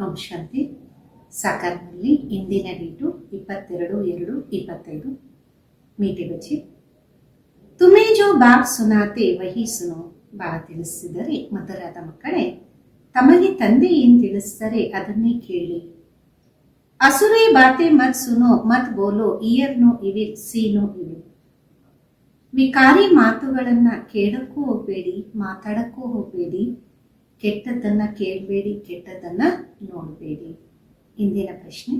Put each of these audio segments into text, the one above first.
ಓಂ ಶಾಂತಿ. ಸಾಕಾರದಲ್ಲಿ ಇಂದಿನ ಡೇಟು 22/2/25. ಮೀಟೆ ಬಚ್ಚಿ, ತುಮೇ ಜೋ ಬಾಪ್ ಸುನಾತೆ ವಹಿ ಸುನೋ. ಬಾ ತಿಳಿಸಿದರೆ ಮಧುರಾದ ಮಕ್ಕಳೇ, ತಮಗೆ ತಂದೆ ಏನು ತಿಳಿಸ್ತಾರೆ ಅದನ್ನೇ ಕೇಳಿ. ಅಸುರೇ ಬಾತೆ ಮತ್ ಸುನೋ ಮತ್ ಬೋಲೋ, hear no evil see no evil. ವಿಕಾರಿ ಮಾತುಗಳನ್ನ ಕೇಳಕ್ಕೂ ಹೋಗಬೇಡಿ, ಮಾತಾಡಕ್ಕೂ ಹೋಗಬೇಡಿ, ಕೆಟ್ಟದ್ದನ್ನ ಕೇಳಬೇಡಿ, ಕೆಟ್ಟದನ್ನ ನೋಡಬೇಡಿ. ಇಂದಿನ ಪ್ರಶ್ನೆ,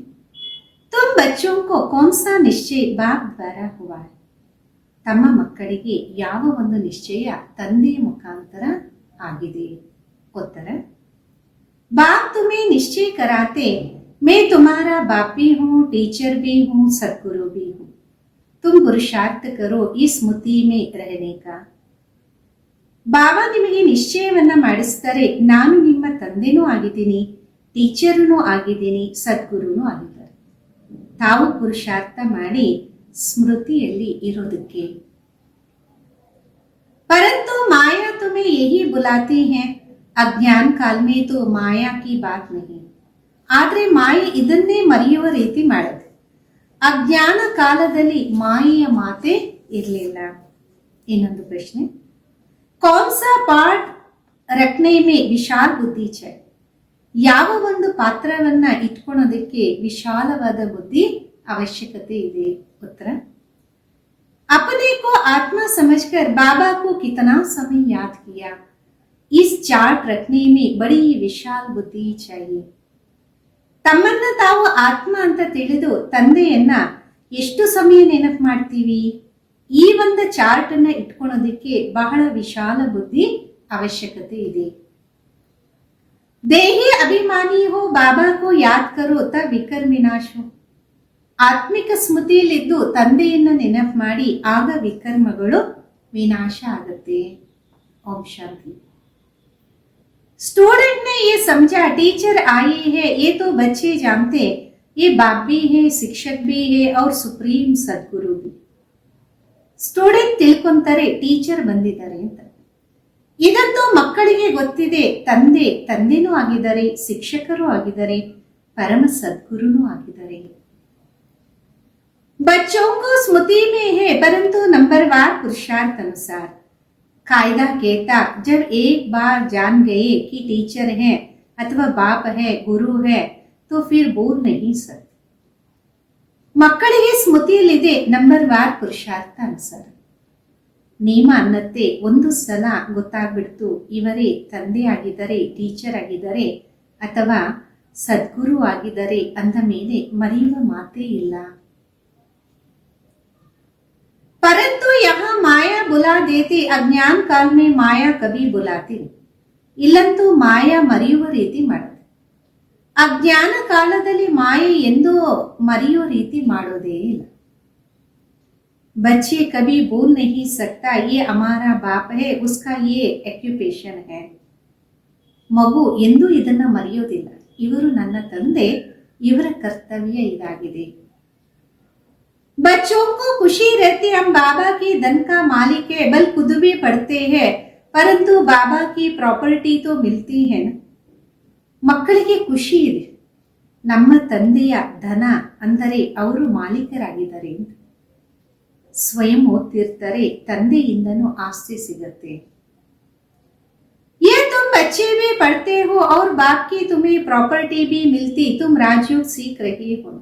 ತುಮ್ ಬಚ್ಚೋ ಕೋ ಕೌನ್ ಸಾ ನಿಶ್ಚಯ ಬಾಪ್ ದ್ವಾರ ಹುವಾ? ತಮ್ಮ ಮಕ್ಕಳಿಗೆ ಯಾವ ಒಂದು ನಿಶ್ಚಯ ತಂದೆಯ ಮುಖಾಂತರ ಆಗಿದೆ? ಉತ್ತರ, ಬಾಪ್ ತುಮೇ ನಿಶ್ಚಯ ಕರಾತೆ, ಮೇ ತುಮಾರಾ ಬಾಪ್ ಭಿ ಹೂಂ, ಟೀಚರ್ ಭಿ ಹೂಂ, ಸದ್ಗುರು ಭಿ ಹೂಂ. ತುಮ್ ಪುರುಷಾರ್ಥ ಕರೋ ಈ ಸ್ಮೃತಿ ಮೇ ರಹನೆ ಕಾ. ಬಾಬಾ ನಿಮಗೆ ನಿಶ್ಚಯವನ್ನ ಮಾಡಿಸ್ತಾರೆ, ನಾನು ನಿಮ್ಮ ತಂದೆನೂ ಆಗಿದ್ದೀನಿ, ಟೀಚರ್ನೂ ಆಗಿದ್ದೀನಿ, ಸದ್ಗುರುನೂ ಆಗಿದ್ದಾರೆ. ತಾವು ಪುರುಷಾರ್ಥ ಮಾಡಿ ಸ್ಮೃತಿಯಲ್ಲಿ ಇರೋದಕ್ಕೆ. ಪರಂತು ಮಾಯಾ ತುಮೇ ಯಹಿ ಬುಲಾತಿ ಹೈ, ಅಜ್ಞಾನ ಕಾಲ್ ಮೇ ತೋ ಮಾಯಾ ಕಿ ಬಾತ್ ನಹಿ. ಆದ್ರೆ ಮಾಯೆ ಇದನ್ನೇ ಮರೆಯುವ ರೀತಿ ಮಾಡುತ್ತೆ. ಅಜ್ಞಾನ ಕಾಲದಲ್ಲಿ ಮಾಯೆಯ ಮಾತೆ ಇರಲಿಲ್ಲ. ಇನ್ನೊಂದು ಪ್ರಶ್ನೆ, ಕೌನ್ ಸಾ ಪಾಠ ರಖನೆ ಮೇ ವಿಶಾಲ ಬುದ್ಧಿ ಛೈ? ಯಾವ ಒಂದು ಪಾತ್ರವನ್ನ ಇಟ್ಕೊಳ್ಳೋದಕ್ಕೆ ವಿಶಾಲವಾದ ಬುದ್ಧಿ ಅವಶ್ಯಕತೆ ಇದೆ? ಉತ್ತರ, अपने को आत्मा समझकर बाबा को कितना समय याद किया, इस चार्ट रखने में बड़ी विशाल बुद्धि चाहिए. ತಮ್ಮನ್ನ ತಾವು ಆತ್ಮ ಅಂತ ತಿಳಿದು ತಂದೆಯನ್ನ ಎಷ್ಟು ಸಮಯ ನೆನಪು ಮಾಡ್ತೀವಿ? ಈ ಒಂದು ಚಾರ್ಟ್ ಅನ್ನ ಇಟ್ಕೊಳ್ಳೋದಕ್ಕೆ ಬಹಳ ವಿಶಾಲ ಬುದ್ಧಿ ಅವಶ್ಯಕತೆ ಇದೆ. ದೇಹಿ ಅಭಿಮಾನಿ ಹೋ ಬಾಬಾ ಕೋ ಯಾದ್ ಕರೋ ತ ವಿಕರ್ಮ ವಿನಾಶ ಹೋ. ಆತ್ಮಿಕ ಸ್ಮೃತಿಯಲ್ಲಿದ್ದು ತಂದೆಯನ್ನ ನೆನಪು ಮಾಡಿ ಆಗ ವಿಕರ್ಮಗಳು ವಿನಾಶ ಆಗುತ್ತೆ. ಓಂ ಶಾಂತಿ. स्टूडेंट ने ये समझा टीचर आए हैं, ये तो बच्चे जानते, ये बाप भी है, शिक्षक भी है और सुप्रीम सद्गुरु भी. ಸ್ಟೂಡೆಂಟ್ ತಿಳ್ಕೊಂತಾರೆ ಟೀಚರ್ ಬಂದಿದ್ದಾರೆ ಅಂತ. ಇದಂತೂ ಮಕ್ಕಳಿಗೆ ಗೊತ್ತಿದೆ, ತಂದೆನೂ ಆಗಿದ್ದಾರೆ, ಶಿಕ್ಷಕರು ಆಗಿದ್ದಾರೆ, ಪರಮ ಸದ್ಗುರುನೂ ಆಗಿದ್ದಾರೆ. बच्चों को स्मृति में है परंतु नंबरवार पुरुषार्थ अनुसार. कायदा कहता, जब एक बार जान गए कि टीचर है अथवा बाप है, गुरु है, तो फिर भूल नहीं सकते. ಮಕ್ಕಳಿಗೆ ಸ್ಮೃತಿಯಲ್ಲಿದೆ ನಂಬರ್ವಾರ್ ಪುರುಷಾರ್ಥ ಅನುಸಾರ. ನಿಯಮ ಅನ್ನತ್ತೆ, ಒಂದು ಸಲ ಗೊತ್ತಾಗ್ಬಿಡ್ತು ಇವರೇ ತಂದೆ ಆಗಿದ್ದಾರೆ, ಟೀಚರ್ ಆಗಿದ್ದಾರೆ ಅಥವಾ ಸದ್ಗುರು ಆಗಿದ್ದಾರೆ ಅಂದ ಮೇಲೆ ಮರೆಯುವ ಮಾತೇ ಇಲ್ಲ. परंतु यहाँ माया बुला देती, अज्ञान काल में माया कभी बुलाती नहीं. ಇಲ್ಲಂತೂ ಮಾಯಾ ಮರೆಯುವ ರೀತಿ ಮಾಡುತ್ತೆ. ಅಜ್ಞಾನ ಕಾಲದಲ್ಲಿ ಮಾಯೆ ಎಂದೋ ಮರೆಯುವ ರೀತಿ ಮಾಡೋದೇ ಇಲ್ಲ. बच्चे कभी भूल नहीं सकता ये हमारा बाप है, उसका ये ऑक्युपेशन है. ಮಗು ಎಂದೂ ಇದನ್ನ ಮರೆಯೋದಿಲ್ಲ, ಇವರು ನನ್ನ ತಂದೆ, ಇವರ ಕರ್ತವ್ಯ ಇದಾಗಿದೆ. बच्चों को खुशी रहती, हम बाबा की धन का मालिक है, बल खुद भी पढ़ते हैं, परंतु बाबा की प्रॉपर्टी तो मिलती है ना. ಮಕ್ಕಳಿಗೆ ಖುಷಿ ಇದೆ, ನಮ್ಮ ತಂದೆಯ ಧನ ಅಂದರೆ ಅವರು ಮಾಲೀಕರಾಗಿದ್ದಾರೆ ಅಂತ. ಸ್ವಯಂ ಓದ್ತಿರ್ತಾರೆ, ತಂದೆಯಿಂದನೂ ಆಸ್ತಿ ಸಿಗತ್ತೆ. ये तुम बच्चे भी पढ़ते हो और बाप की तुम्हें प्रॉपर्टी भी मिलती, तुम राजयोग सीख रहे हो.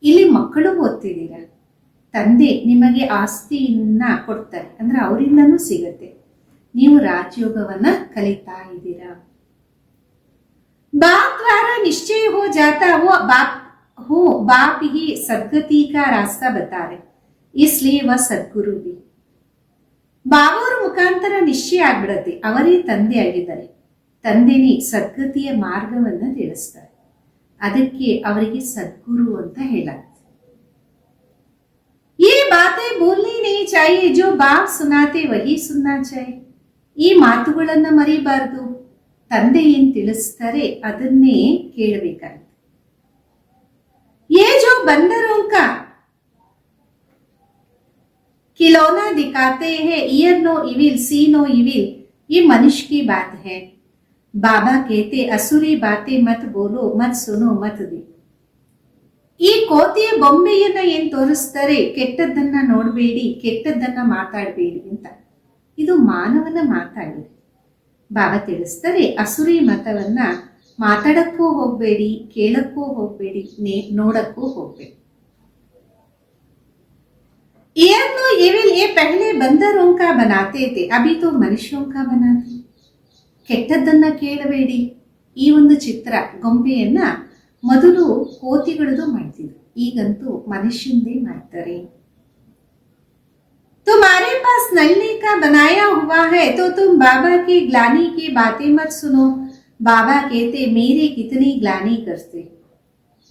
ಇಲ್ಲಿ ಮಕ್ಕಳು ಓದ್ತಿದ್ದೀರ, ತಂದೆ ನಿಮಗೆ ಆಸ್ತಿಯನ್ನ ಕೊಡ್ತಾರೆ ಅಂದ್ರೆ ಅವರಿಂದನೂ ಸಿಗತ್ತೆ, ನೀವು ರಾಜಯೋಗವನ್ನ ಕಲಿತಾ ಇದ್ದೀರಾ. बाप द्वारा निश्चय हो जाता, वो बाप ही सद्गति का रास्ता बता रहे, इसलिए वह सद्गुरु भी. ಬಾಬಾವರ ಮುಖಾಂತರ ನಿಶ್ಚಯ ಆಗ್ಬಿಡತ್ತೆ, ಅವರೇ ತಂದೆ ಆಗಿದ್ದಾರೆ, ತಂದೆನೇ ಸದ್ಗತಿಯ ಮಾರ್ಗವನ್ನ ತಿಳಿಸ್ತಾರೆ, ಅದಕ್ಕೆ ಅವರಿಗೆ ಸದ್ಗುರು ಅಂತ ಹೇಳಾಗುತ್ತೆ. ये बातें बोलनी नहीं चाहिए, जो बाप सुनाते वही सुनना चाहिए. ಈ ಮಾತುಗಳನ್ನ ಮರಿಬಾರದು, ತಂದೆ ಏನ್ ತಿಳಿಸ್ತಾರೆ ಅದನ್ನೇ ಕೇಳಬೇಕಾಗುತ್ತೆ. ये जो बंदरों का खिलौना दिखाते हैं, ईयर नो इविल सी नो इविल, ये मनुष्य की बात है. ಬಾಬಾ ಕೇತೆ ಅಸುರಿ ಬಾತೆ ಮತ್ ಬೋಲೋ ಮತ್ ಸುನೋ ಮತ್ ದಿ. ಈ ಕೋತಿಯ ಬೊಂಬೆಯನ್ನ ಏನ್ ತೋರಿಸ್ತಾರೆ, ಕೆಟ್ಟದ್ದನ್ನ ನೋಡಬೇಡಿ, ಕೆಟ್ಟದ್ದನ್ನ ಮಾತಾಡಬೇಡಿ ಅಂತ. ಇದು ಮಾನವನ ಮಾತಾಗಿದೆ. ಬಾಬಾ ತಿಳಿಸ್ತಾರೆ, ಅಸುರಿ ಮತವನ್ನ ಮಾತಾಡಕ್ಕೂ ಹೋಗ್ಬೇಡಿ, ಕೇಳಕ್ಕೂ ಹೋಗ್ಬೇಡಿ, ನೋಡಕ್ಕೂ ಹೋಗ್ಬೇಡಿ. नो एविल ये पहले बंदरों का बनाते थे, अभी तो मनुष्यों का बनाते. ಕೆಟ್ಟದ್ದನ್ನ ಕೇಳಬೇಡಿ. ಈ ಒಂದು ಚಿತ್ರ ಗೊಂಬೆಯನ್ನ ಮೊದಲು ಕೋತಿಗಳದು ಮಾಡ್ತಿದ್ರು, ಈಗಂತೂ ಮನುಷ್ಯಂದೇ ಮಾಡ್ತಾರೆ. तुम्हारे पास नलने का बनाया हुआ है तो तुम बाबा की ग्लानी की बातें मत सुनो. बाबा कहते मेरे कितनी ग्लानी करते.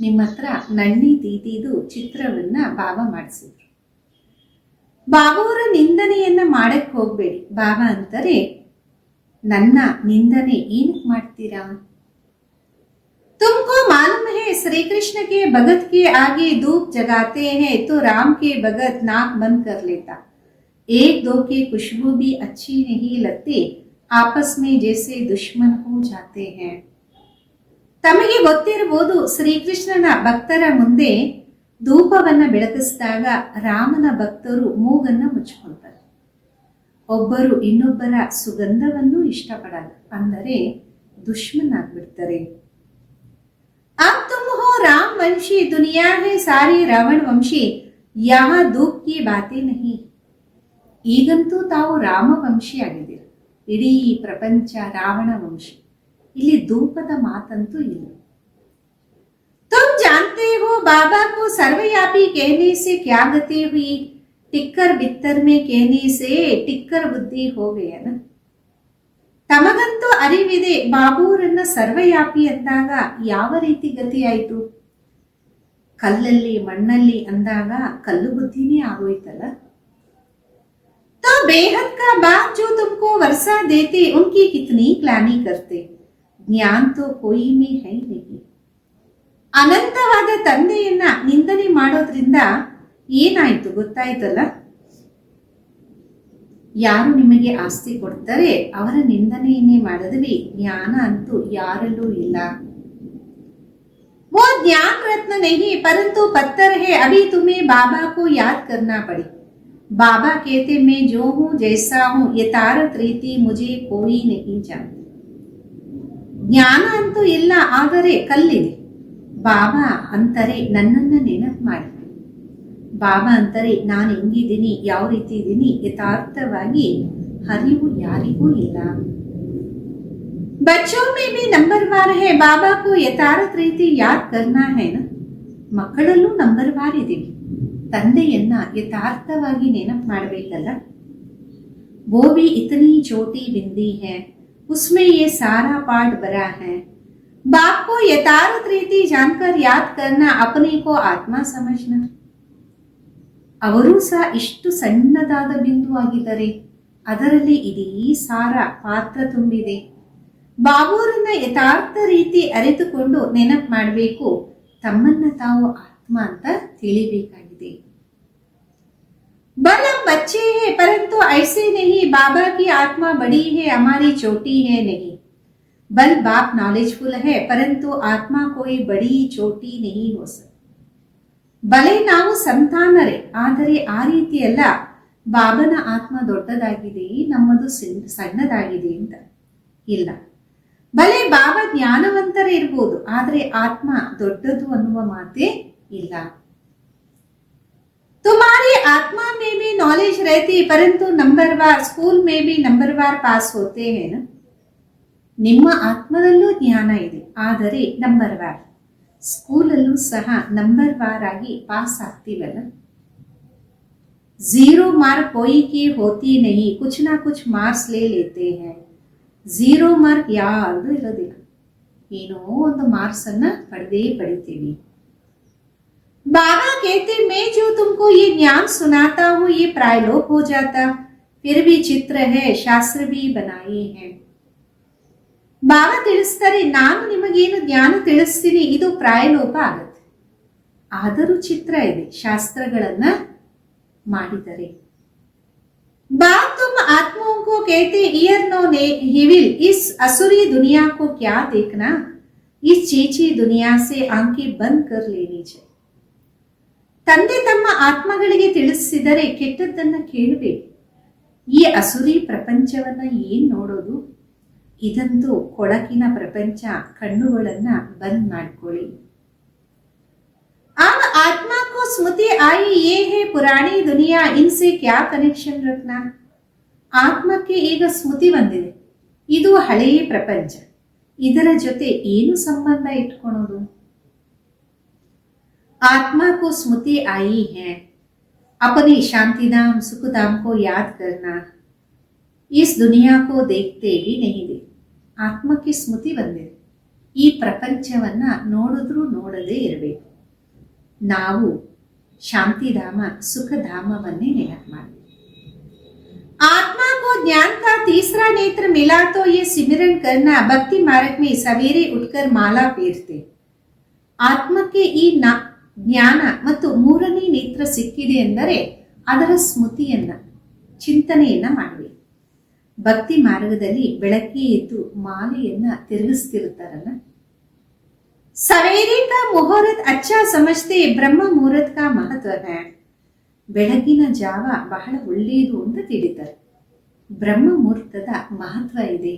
ನಿಮ್ಮ ಹತ್ರ ನಳ್ಳಿ ದೀದಿದು ಚಿತ್ರವನ್ನ ಬಾಬಾ ಮಾಡಿಸಿದ್ರು. ಬಾಬಾವರ ನಿಂದನೆಯನ್ನ ಮಾಡಕ್ ಹೋಗ್ಬೇಡಿ. ಬಾಬಾ ಅಂತಾರೆ, ನನ್ನ ನಿಂದನೆ ಏನಕ್ಕೆ ಮಾಡ್ತೀರಾ? तुमको मालूम है श्री कृष्ण के भगत के आगे धूप जगाते हैं तो राम के भगत नाक बंद कर लेता. एक दो की खुशबू भी अच्छी नहीं लगती, आपस में जैसे दुश्मन हो जाते हैं. ತಮಗೆ ಗೊತ್ತಿರಬಹುದು, ಶ್ರೀಕೃಷ್ಣನ ಭಕ್ತರ ಮುಂದೆ ಧೂಪವನ್ನ ಬೆಳಗಿಸಿದಾಗ ರಾಮನ ಭಕ್ತರು ಮೂಗನ್ನ ಮುಚ್ಚಿಕೊಳ್ತಾರೆ. ಒಬ್ಬರು ಇನ್ನೊಬ್ಬರ ಸುಗಂಧವನ್ನು ಇಷ್ಟಪಡಲ್ಲ, ಅಂದರೆ ದುಶ್ಮನಾಗ್ಬಿಡ್ತಾರೆ. अब तुम हो राम वंशी, दुनिया है सारी रावण वंशी, यहाँ धूप की बातें नहीं. ಈಗಂತೂ ತಾವು ರಾಮ ವಂಶಿ ಆಗಿದ್ದೀರ, ಇಡೀ ಪ್ರಪಂಚ ರಾವಣ ವಂಶಿ, ಇಲ್ಲಿ ಧೂಪದ ಮಾತಂತೂ ಇಲ್ಲ. तुम जानते हो बाबा को सर्वव्यापी कहने से क्या गति हुई, टिक्कर बित्तर में कहने से टिक्कर बुद्धि हो गया ना. ತಮಗಂತೂ ಅರಿವಿದೆ, ಬಾಬೂರನ್ನ ಸರ್ವವ್ಯಾಪಿ ಅಂದಾಗ ಯಾವ ರೀತಿ ಗತಿ ಆಯಿತು. ಕಲ್ಲಲ್ಲಿ ಮಣ್ಣಲ್ಲಿ ಅಂದಾಗ ಕಲ್ಲು ಬುದ್ಧಿನೇ ಆಗೋಯ್ತಲ್ಲ. तो बेहद का बात जो तुमको वर्षा देते उनकी कितनी ग्लानी करते, ज्ञान तो कोई में है नहीं. ಅನಂತವಾದ ತಂದೆಯನ್ನ ನಿಂದನೆ ಮಾಡೋದ್ರಿಂದ ಏನಾಯ್ತು ಗೊತ್ತಾಯ್ತಲ್ಲ. ಯಾರು ನಿಮಗೆ ಆಸ್ತಿ ಕೊಡ್ತಾರೆ ಅವರ ನಿಂದನೆಯನ್ನೇ ಮಾಡಿದ್ವಿ, ಜ್ಞಾನ ಅಂತೂ ಯಾರಲ್ಲೂ ಇಲ್ಲ. वो ज्ञान रत्न नहीं परंतु पत्थर है, अभी तुम्हें बाबा को याद करना पड़े. बाबा कहते मैं जो हूं जैसा हूं यथार्थ रीति मुझे कोई नहीं जानता. ಜ್ಞಾನ ಅಂತೂ ಇಲ್ಲ, ಆದರೆ ಕಲ್ಲಿದೆ. ಬಾಬಾ ಅಂತಾರೆ ನನ್ನನ್ನ ನೆನಪು ಮಾಡಿ. ಬಾಬಾ ಅಂತಾರೆ ನಾನು ಹೆಂಗಿದ್ದೀನಿ, ಯಾವ ರೀತಿ ಇದ್ದೀನಿ, ಯಥಾರ್ಥವಾಗಿ ಹರಿವು ಯಾರಿಗೂ ಇಲ್ಲ. बच्चों में भी नंबरवार है, बाबा को यथार्थ रीति याद करना है ना. ಮಕ್ಕಳಲ್ಲೂ ನಂಬರ್ವಾರ್ ಇದೀವಿ, ತಂದೆಯನ್ನ ಯಥಾರ್ಥವಾಗಿ ನೆನಪು ಮಾಡಬೇಕಲ್ಲ. वो भी इतनी छोटी बिंदी है, उसमें ये सारा पाठ भरा है. बाप को यथार्थ रीति जानकर याद करना, अपने को आत्मा समझना. ಅವರು ಸಹ ಇಷ್ಟು ಸಣ್ಣದಾದ ಬಿಂದು ಆಗಿದ್ದಾರೆ, ಅದರಲ್ಲಿ ಇಡೀ ಸಾರ ಪಾತ್ರ ತುಂಬಿದೆ. ಬಾಬೂರನ್ನ ಯಥಾರ್ಥ ರೀತಿ ಅರಿತುಕೊಂಡು ನೆನಪು ಮಾಡಬೇಕು, ತಮ್ಮನ್ನ ತಾವು ಆತ್ಮ ಅಂತ ತಿಳಿಬೇಕಾಗಿದೆ. बल हम बच्चे हैं परंतु ऐसे नहीं, बाबा की आत्मा बड़ी है हमारी छोटी है नहीं. बल बाप नॉलेजफुल है परंतु आत्मा कोई बड़ी छोटी नहीं हो सकती. ಬಲೆ ನಾವು ಸಂತಾನರೇ, ಆದರೆ ಆ ರೀತಿಯಲ್ಲ. ಬಾಬನ ಆತ್ಮ ದೊಡ್ಡದಾಗಿದೆ, ನಮ್ಮದು ಸಣ್ಣದಾಗಿದೆ ಅಂತ ಇಲ್ಲ. ಬಲೆ ಬಾಬಾ ಜ್ಞಾನವಂತರ ಇರ್ಬೋದು, ಆದರೆ ಆತ್ಮ ದೊಡ್ಡದು ಅನ್ನುವ ಮಾತೇ ಇಲ್ಲ. तुम्हारी आत्मा में भी नॉलेज रहती परंतु नंबरवार स्कूल में भी नंबरवार पास होते हैं ना. ನಿಮ್ಮ ಆತ್ಮದಲ್ಲೂ ಜ್ಞಾನ ಇದೆ, ಆದರೆ ನಂಬರ್ವಾರ್. ಸ್ಕೂಲಲ್ಲೂ ಸಹ ನಂಬರ್ವಾರ್ ಆಗಿ ಪಾಸ್ ಆಗ್ತೀವಲ್ಲ. 0 मार्क कोई की होती नहीं, कुछ ना कुछ मार्क्स ले लेते हैं. 0 ಮಾರ್ಕ್ ಯಾರ್ದು ಇರೋದಿಲ್ಲ, ಏನೋ ಒಂದು ಮಾರ್ಕ್ಸ್ ಅನ್ನ ಪಡಿತೀವಿ. बाबा कहते मैं जो तुमको ये ज्ञान सुनाता हूँ ये प्रायलोक हो जाता, फिर भी चित्र है शास्त्र भी बनाए हैं. ಬಾಬಾ ತಿಳಿಸ್ತಾರೆ, ನಾನು ನಿಮಗೇನು ಜ್ಞಾನ ತಿಳಿಸ್ತೀನಿ ಇದು ಪ್ರಾಯಲೋಪ ಆಗತ್ತೆ, ಆದರೂ ಚಿತ್ರ ಇದೆ, ಶಾಸ್ತ್ರಗಳನ್ನ ಮಾಡಿದರೆ. बाप तुम आत्माओं को कहते ईयर नो गुरुजनों ने ही विल इस असुरी दुनिया को क्या देखना, इस चीची दुनिया से आंखें बंद कर लेनी चाहिए. ತಂದೆ ತಮ್ಮ ಆತ್ಮಗಳಿಗೆ ತಿಳಿಸಿದರೆ ಕೆಟ್ಟದ್ದನ್ನ ಕೇಳಬೇಡಿ. ಈ ಅಸುರಿ ಪ್ರಪಂಚವನ್ನ ಏನ್ ನೋಡೋದು, ಇದಂತೂ ಕೊಳಕಿನ ಪ್ರಪಂಚ, ಕಣ್ಣುಗಳನ್ನ ಬಂದ್ ಮಾಡ್ಕೊಳ್ಳಿ. अब आत्मा को स्मृति आई ये है पुरानी दुनिया, इनसे क्या कनेक्शन रखना. ಆತ್ಮಕ್ಕೆ ಈಗ ಸ್ಮೃತಿ ಬಂದಿದೆ, ಇದು ಹಳೆಯ ಪ್ರಪಂಚ, ಇದರ ಜೊತೆ ಏನು ಸಂಬಂಧ ಇಟ್ಕೊಳ್ಳೋದು. आत्मा को स्मृति आई है, अपने शांतिधाम सुखधाम को याद करना, इस दुनिया को देखते भी नहीं दे. ಆತ್ಮಕ್ಕೆ ಸ್ಮೃತಿ ಬಂದಿದೆ, ಈ ಪ್ರಪಂಚವನ್ನ ನೋಡಿದ್ರೂ ನೋಡದೇ ಇರಬೇಕು. ನಾವು ಶಾಂತಿಧಾಮ ಸುಖಧಾಮವನ್ನೇ ನೆನಪು ಮಾಡಿ. आत्मा को ज्ञान का तीसरा नेत्र मिला तो ये सिमरन करना, भक्ति मार्ग में सवेरे उठकर माला फेरते. ಆತ್ಮಕ್ಕೆ ಈ ಜ್ಞಾನ ಮತ್ತು ಮೂರನೇ ನೇತ್ರ ಸಿಕ್ಕಿದೆ ಎಂದರೆ ಅದರ ಸ್ಮೃತಿಯನ್ನ ಚಿಂತನೆಯನ್ನ ಮಾಡಬೇಕು. ಭಕ್ತಿ ಮಾರ್ಗದಲ್ಲಿ ಬೆಳಗ್ಗೆ ಎದ್ದು ಮಾಲೆಯನ್ನ ತಿರುಗಿಸ್ತಿರ್ತಾರಲ್ಲ. ಸವೇರೆ ಕಾ ಮುಹೂರ್ತ ಅಚ್ಚಾ ಸಮಜ್ತೆ, ಬ್ರಹ್ಮ ಮುಹೂರ್ತ ಕಾ ಮಹತ್ವ ಹೈ. ಬೆಳಗಿನ ಜಾವ ಬಹಳ ಒಳ್ಳೆಯದು ಅಂತ ತಿಳಿತಾರೆ. ಬ್ರಹ್ಮ ಮುಹೂರ್ತದ ಮಹತ್ವ ಇದೆ.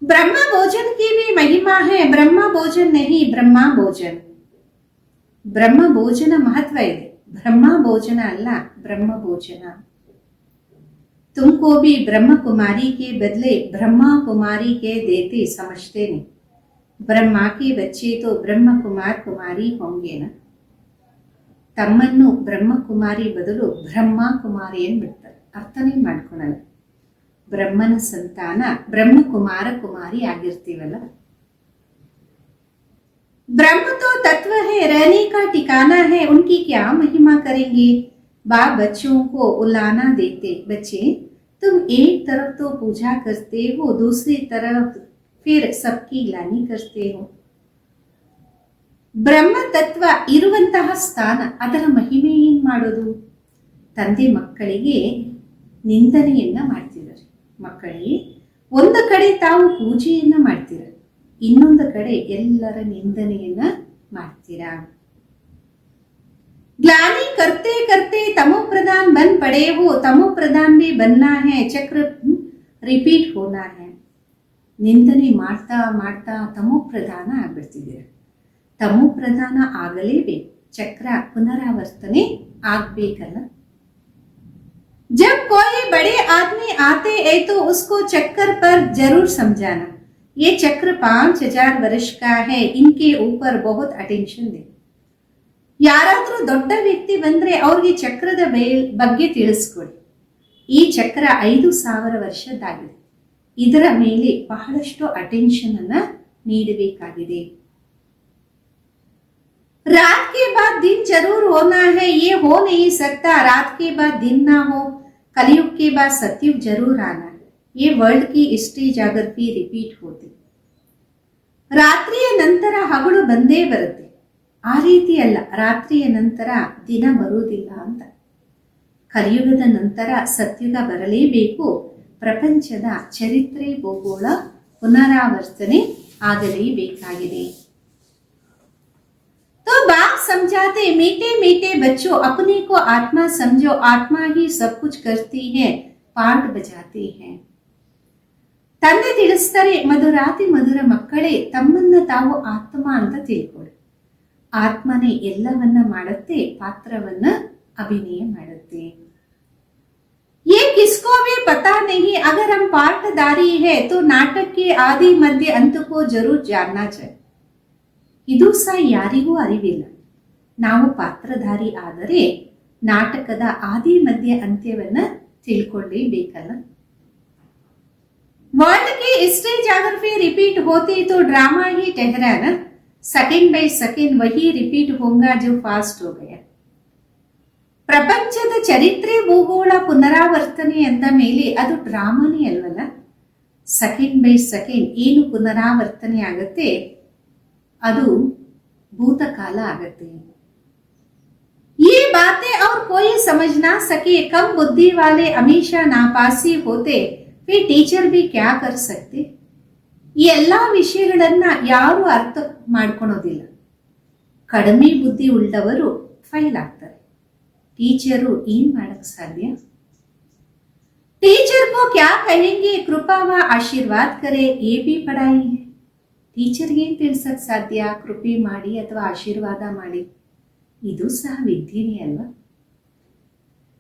ಬ್ರಹ್ಮ ಭೋಜನ ಕಿ ಭಿ ಮಹಿಮಾ ಹೈ, ಬ್ರಹ್ಮ ಭೋಜನ ನಹಿ ಬ್ರಹ್ಮ ಭೋಜನ. ಬ್ರಹ್ಮ ಭೋಜನ ಮಹತ್ವ ಇದೆ, ಬ್ರಹ್ಮ ಭೋಜನ ಅಲ್ಲ ಬ್ರಹ್ಮ ಭೋಜನ. तुमको भी ब्रह्म कुमारी के बदले ब्रह्मा कुमारी के देते समझते नहीं. ब्रह्मा के बच्चे तो ब्रह्म कुमार कुमारी होंगे ना. ತಮ್ಮನ್ನು ಬ್ರಹ್ಮಕುಮಾರಿ ಬದಲು ಬ್ರಹ್ಮ ಕುಮಾರಿ ಬಿಡ್ತಾರೆ, ಅರ್ಥನೇ ಮಾಡ್ಕೊಳಲ್ಲ. ಬ್ರಹ್ಮನ ಸಂತಾನ ಬ್ರಹ್ಮಕುಮಾರ ಕುಮಾರಿ ಆಗಿರ್ತೀವಲ್ಲ. ब्रह्म तो तत्व है, रहने का ठिकाना है, उनकी क्या महिमा करेंगे. बाप बच्चों को उलाना देते, बच्चे तुम एक तरफ तो पूजा करते हो, दूसरी तरफ फिर सबकी ग्लानि करते हो. ಬ್ರಹ್ಮ ತತ್ವ ಇರುವಂತಹ ಸ್ಥಾನ, ಅದರ ಮಹಿಮೆ ಏನ್ ಮಾಡೋದು. ತಂದೆ ಮಕ್ಕಳಿಗೆ ನಿಂದನೆಯನ್ನ ಮಾಡ್ತಿದ್ದಾರೆ. ಮಕ್ಕಳಿಗೆ ಒಂದು ಕಡೆ ತಾವು ಪೂಜೆಯನ್ನ ಮಾಡ್ತೀರ, ಇನ್ನೊಂದು ಕಡೆ ಎಲ್ಲರ ನಿಂದನೆಯನ್ನ ಮಾಡ್ತೀರಾ. ग्लानि करते करते तमो प्रधान बन पड़े हो, तमो प्रधान भी बनना है, चक्र रिपीट होना है. ನಿಂದನೆ ಮಾಡ್ತಾ ಮಾಡ್ತಾ ತಮೋ ಪ್ರಧಾನ ಆಗ್ಬಿಡ್ತಿದ್ದೀರ. ತಮೋ ಪ್ರಧಾನ ಆಗಲೇಬೇಕು, ಚಕ್ರ ಪುನರಾವರ್ತನೆ ಆಗ್ಬೇಕಲ್ಲ. जब कोई बड़े आदमी आते है तो उसको चक्कर पर जरूर समझाना, ये चक्र 5000 वर्ष का है, इनके ऊपर बहुत अटेंशन दे. ಯಾರಾದ್ರೂ ದೊಡ್ಡ ವ್ಯಕ್ತಿ ಬಂದ್ರೆ ಅವ್ರಿಗೆ ಚಕ್ರದ ಬಗ್ಗೆ ತಿಳಿಸ್ಕೊಡಿ. ಈ ಚಕ್ರ 5000 ವರ್ಷದ್ದಾಗಿದೆ, ಇದರ ಮೇಲೆ ಬಹಳಷ್ಟು ಅಟೆನ್ಷನ್ ಅನ್ನ ನೀಡಬೇಕಾಗಿದೆ. रात के बाद दिन जरूर होना है, ये हो नहीं सकता. रात के बाद दिन ना हो, कलयुग के बाद सतयुग जरूर आना है. ये वर्ल्ड की हिस्ट्री ಜಾಗೃತಿ ರಿಪೀಟ್ होती. ರಾತ್ರಿಯ ನಂತರ ಹಗಲು ಬಂದೇ ಬರುತ್ತೆ, ಆ ರೀತಿ ಅಲ್ಲ, ರಾತ್ರಿಯ ನಂತರ ದಿನ ಬರುವುದಿಲ್ಲ ಅಂತ. ಕಲಿಯುಗದ ನಂತರ ಸತ್ಯುಗ ಬರಲೇಬೇಕು. ಪ್ರಪಂಚದ ಚರಿತ್ರೆ ಭೂಗೋಳ ಪುನರಾವರ್ತನೆ ಆಗಲೇಬೇಕಾಗಿದೆ. तो बाप समझाते, मीठे मीठे बच्चों अपने को आत्मा समझो, आत्मा ही सब कुछ करती है, पाठ बजाते हैं. ತಂದೆ ತಿಳಿಸ್ತಾರೆ, ಮಧುರಾತಿ ಮಧುರ ಮಕ್ಕಳೇ, ತಮ್ಮನ್ನ ತಾವು ಆತ್ಮ ಅಂತ ತಿಳ್ಕೊಳ್ಳಿ. ಆತ್ಮನೇ ಎಲ್ಲವನ್ನ ಮಾಡುತ್ತೆ, ಪಾತ್ರವನ್ನ ಅಭಿನಯ ಮಾಡುತ್ತೆ. ये किसको भी पता नहीं, अगर हम पाठधारी है तो नाटक के आदि मध्य अंत को जरूर जानना चाहिए. ಇದು ಸಹ ಯಾರಿಗೂ ಅರಿವಿಲ್ಲ. ನಾವು ಪಾತ್ರಧಾರಿ ಆದರೆ ನಾಟಕದ ಆದಿ ಮಧ್ಯ ಅಂತ್ಯವನ್ನ ತಿಳ್ಕೊಳ್ಳೇಬೇಕಲ್ಲ. वर्ल्ड की हिस्ट्री ज्योग्राफी रिपीट होती तो ड्रामा ही ठहरा ना. सेकंड बाय सेकंड वही रिपीट होगा जो फास्ट हो गया. ಪ್ರಪಂಚದ ಚರಿತ್ರೆ ಭೂಗೋಳ ಪುನರಾವರ್ತನೆ ಅಂದ ಮೇಲೆ ಅದು ಡ್ರಾಮಾನೇ ಅಲ್ವಲ್ಲ. ಸೆಕೆಂಡ್ ಬೈ ಸೆಕೆಂಡ್ ಏನು ಪುನರಾವರ್ತನೆ ಆಗತ್ತೆ ಅದು ಭೂತಕಾಲ ಆಗತ್ತೆ. ये बातें और कोई समझ ना सके, कम बुद्धि वाले हमेशा नापासी होते, फिर टीचर भी क्या कर सकते? ಈ ಎಲ್ಲ ವಿಷಯಗಳನ್ನ ಯಾರು ಅರ್ಥ ಮಾಡ್ಕೊಳೋದಿಲ್ಲ. ಕಡಿಮೆ ಬುದ್ಧಿ ಉಳ್ಳವರು ಫೈಲ್ ಆಗ್ತಾರೆ. ಟೀಚರು ಏನ್ ಮಾಡಕ್ ಸಾಧ್ಯ? टीचर को क्या कहेंगे? कृपा व आशीर्वाद करे, ये भी पढ़ाई है. ಟೀಚರ್ಗೆ ಏನ್ ತಿಳಿಸಕ್ ಸಾಧ್ಯ? ಕೃಪೆ ಮಾಡಿ ಅಥವಾ ಆಶೀರ್ವಾದ ಮಾಡಿ, ಇದು ಸಹ ವಿದ್ಯೆನೇ ಅಲ್ವಾ?